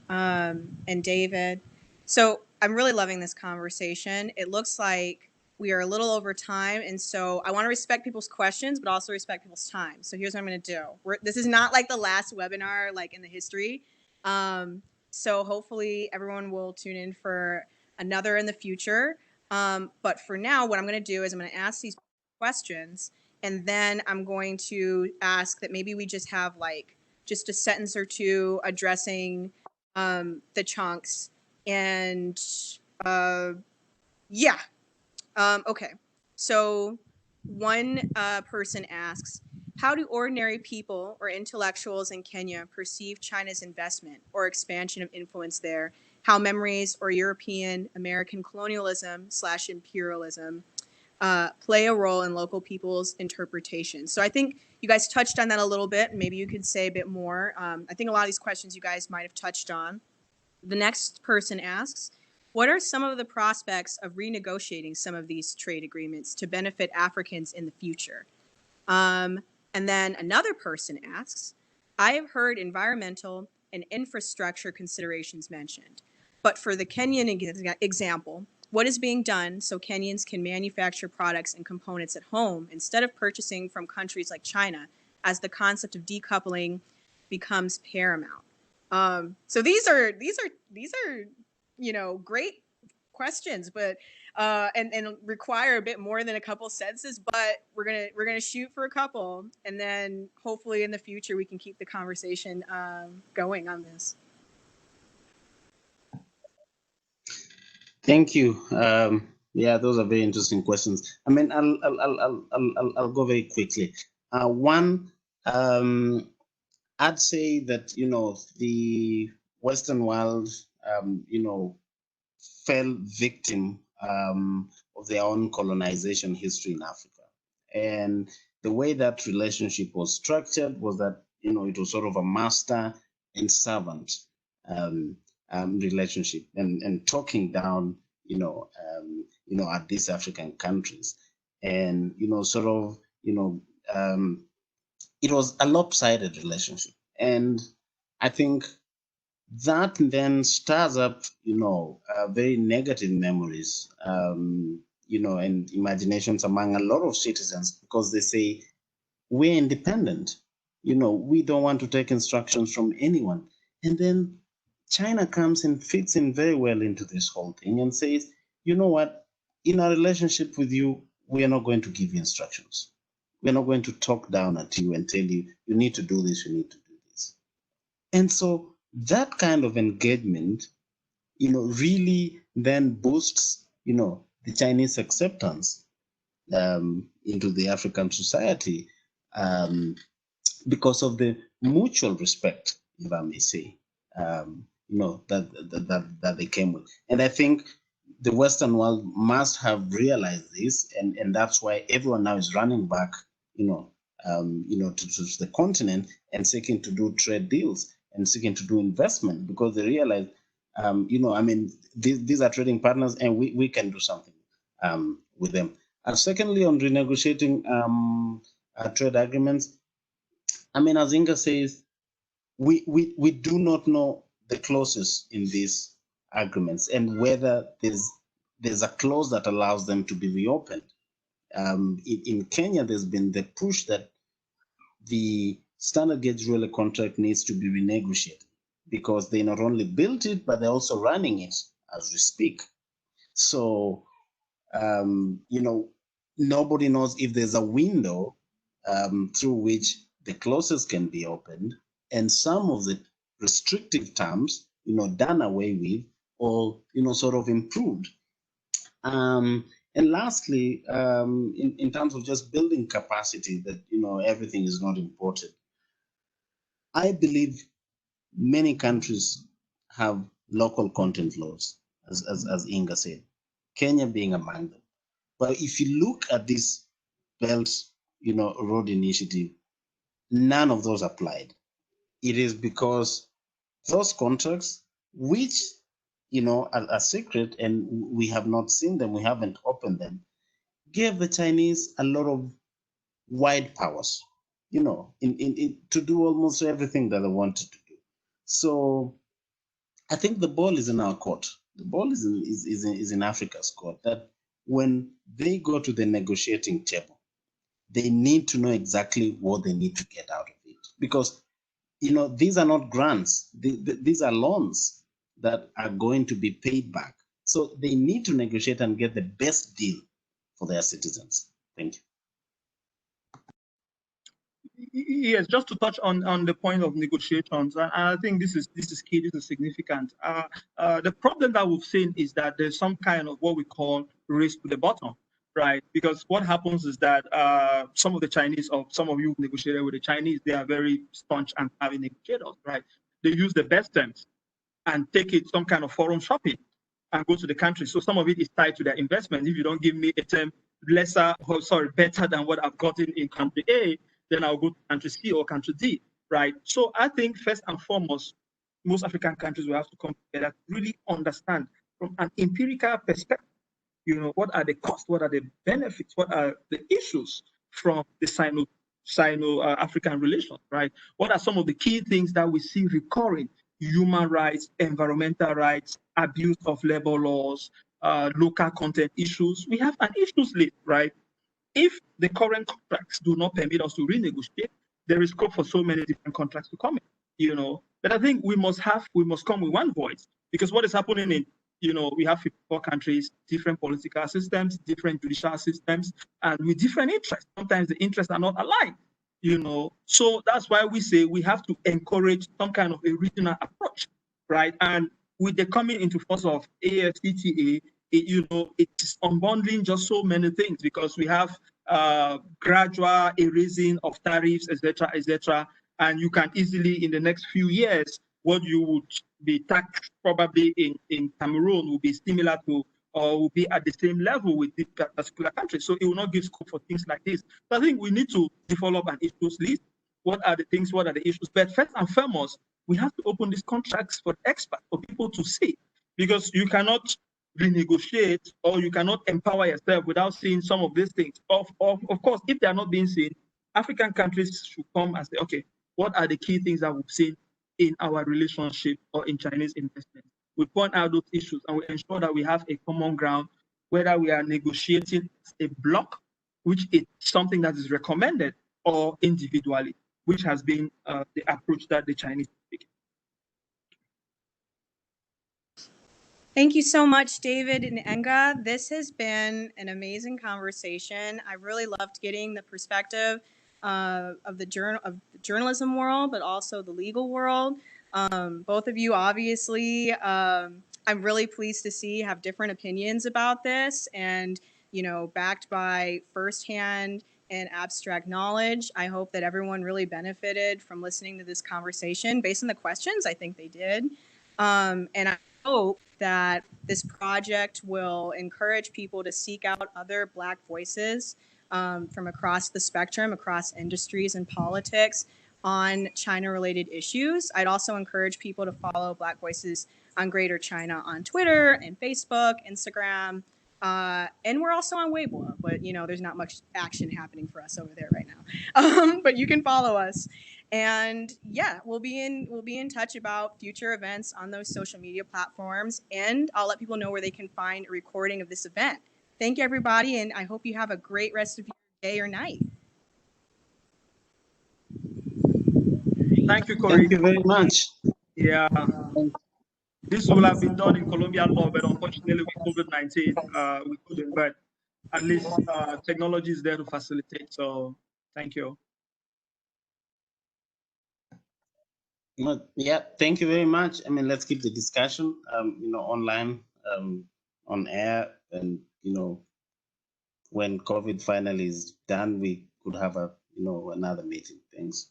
and David. So I'm really loving this conversation. It looks like we are a little over time, and so I want to respect people's questions, but also respect people's time. So here's what I'm going to do. This is not like the last webinar, like in the history. So hopefully everyone will tune in for another in the future. But for now, what I'm going to do is I'm going to ask these questions, and then I'm going to ask that maybe we just have like just a sentence or two addressing the chunks. And yeah. Okay. So one person asks, how do ordinary people or intellectuals in Kenya perceive China's investment or expansion of influence there? How memories or European American colonialism / imperialism play a role in local people's interpretation? So I think you guys touched on that a little bit. Maybe you could say a bit more. I think a lot of these questions you guys might have touched on. The next person asks, what are some of the prospects of renegotiating some of these trade agreements to benefit Africans in the future? And then another person asks, I have heard environmental and infrastructure considerations mentioned, but for the Kenyan example, what is being done so Kenyans can manufacture products and components at home instead of purchasing from countries like China, as the concept of decoupling becomes paramount? So these are great questions, but and require a bit more than a couple sentences. But we're gonna shoot for a couple, and then hopefully in the future we can keep the conversation going on this. Thank you. Yeah, those are very interesting questions. I mean, I'll go very quickly. One, I'd say that the Western world, fell victim of their own colonization history in Africa, and the way that relationship was structured was that it was sort of a master and servant relationship, and talking down at these African countries, and sort of it was a lopsided relationship, and I think that then stirs up very negative memories and imaginations among a lot of citizens, because they say, we're independent, we don't want to take instructions from anyone. And then China comes and fits in very well into this whole thing and says, you know what, in our relationship with you, we are not going to give you instructions. We're not going to talk down at you and tell you, you need to do this, you need to do this. And so that kind of engagement, really then boosts, the Chinese acceptance into the African society, because of the mutual respect, if I may say, that they came with. And I think the Western world must have realized this, and that's why everyone now is running back, to the continent and seeking to do trade deals and seeking to do investment, because they realize, these are trading partners, and we can do something with them. And secondly, on renegotiating trade agreements, as Enga says, we do not know the clauses in these agreements and whether there's a clause that allows them to be reopened. In Kenya, there's been the push that the standard gauge railway contract needs to be renegotiated, because they not only built it, but they're also running it as we speak. So, nobody knows if there's a window through which the clauses can be opened and some of the restrictive terms, done away with, or, sort of improved. And lastly, in terms of just building capacity, that everything is not imported. I believe many countries have local content laws, as Enga said, Kenya being among them. But if you look at this Belt, Road Initiative, none of those applied. It is because those contracts, which a secret, and we have not seen them, we haven't opened them, gave the Chinese a lot of wide powers, to do almost everything that they wanted to do. So I think the ball is in our court. The ball is in Africa's court, that when they go to the negotiating table, they need to know exactly what they need to get out of it. Because, these are not grants. These are loans that are going to be paid back. So they need to negotiate and get the best deal for their citizens. Thank you. Yes, just to touch on the point of negotiations, and I think this is key, this is significant. The problem that we've seen is that there's some kind of what we call race to the bottom, right? Because what happens is that some of the Chinese, or some of you who negotiated with the Chinese, they are very staunch and savvy negotiators, right? They use the best terms and take it some kind of forum shopping and go to the country. So some of it is tied to their investment. If you don't give me a term better than what I've gotten in country A, then I'll go to country C or country D, right? So I think first and foremost, most African countries will have to come together to really understand from an empirical perspective, what are the costs, what are the benefits, what are the issues from the Sino-African relations, right? What are some of the key things that we see recurring? Human rights, environmental rights, abuse of labor laws, local content issues. We have an issues list, right? If the current contracts do not permit us to renegotiate, there is scope for so many different contracts to come in, But I think we must come with one voice, because what is happening in, we have 54 countries, different political systems, different judicial systems, and with different interests. Sometimes the interests are not aligned, So that's why we say we have to encourage some kind of a regional approach, right? And with the coming into force of AfCFTA, it's unbundling just so many things, because we have gradual erasing of tariffs, etc., and you can easily, in the next few years, what you would be taxed probably in Cameroon will be similar to, or will be at the same level with this particular country. So it will not give scope for things like this. So I think we need to develop an issues list. What are the things? What are the issues? But first and foremost, we have to open these contracts for experts, for people to see, because you cannot renegotiate, or you cannot empower yourself without seeing some of these things. Of course, if they are not being seen, African countries should come and say, okay, what are the key things that we've seen in our relationship or in Chinese investment? We point out those issues and we ensure that we have a common ground, whether we are negotiating a block, which is something that is recommended, or individually, which has been the approach that the Chinese take. Thank you so much, David and Enga. This has been an amazing conversation. I really loved getting the perspective of the journalism world, but also the legal world. Both of you, obviously, I'm really pleased to see have different opinions about this, and backed by firsthand and abstract knowledge. I hope that everyone really benefited from listening to this conversation. Based on the questions, I think they did, and I hope that this project will encourage people to seek out other Black voices from across the spectrum, across industries and politics, on China-related issues. I'd also encourage people to follow Black Voices on Greater China on Twitter and Facebook, Instagram, and we're also on Weibo, but there's not much action happening for us over there right now. But you can follow us. And yeah, we'll be in touch about future events on those social media platforms, and I'll let people know where they can find a recording of this event. Thank you, everybody, and I hope you have a great rest of your day or night. Thank you, Kori. Thank you very much. Yeah. This will have been done in Colombian law, but unfortunately with COVID-19, we couldn't, but at least technology is there to facilitate. So thank you. Yeah, thank you very much. I mean, let's keep the discussion, online, on air, and when COVID finally is done, we could have another meeting. Thanks.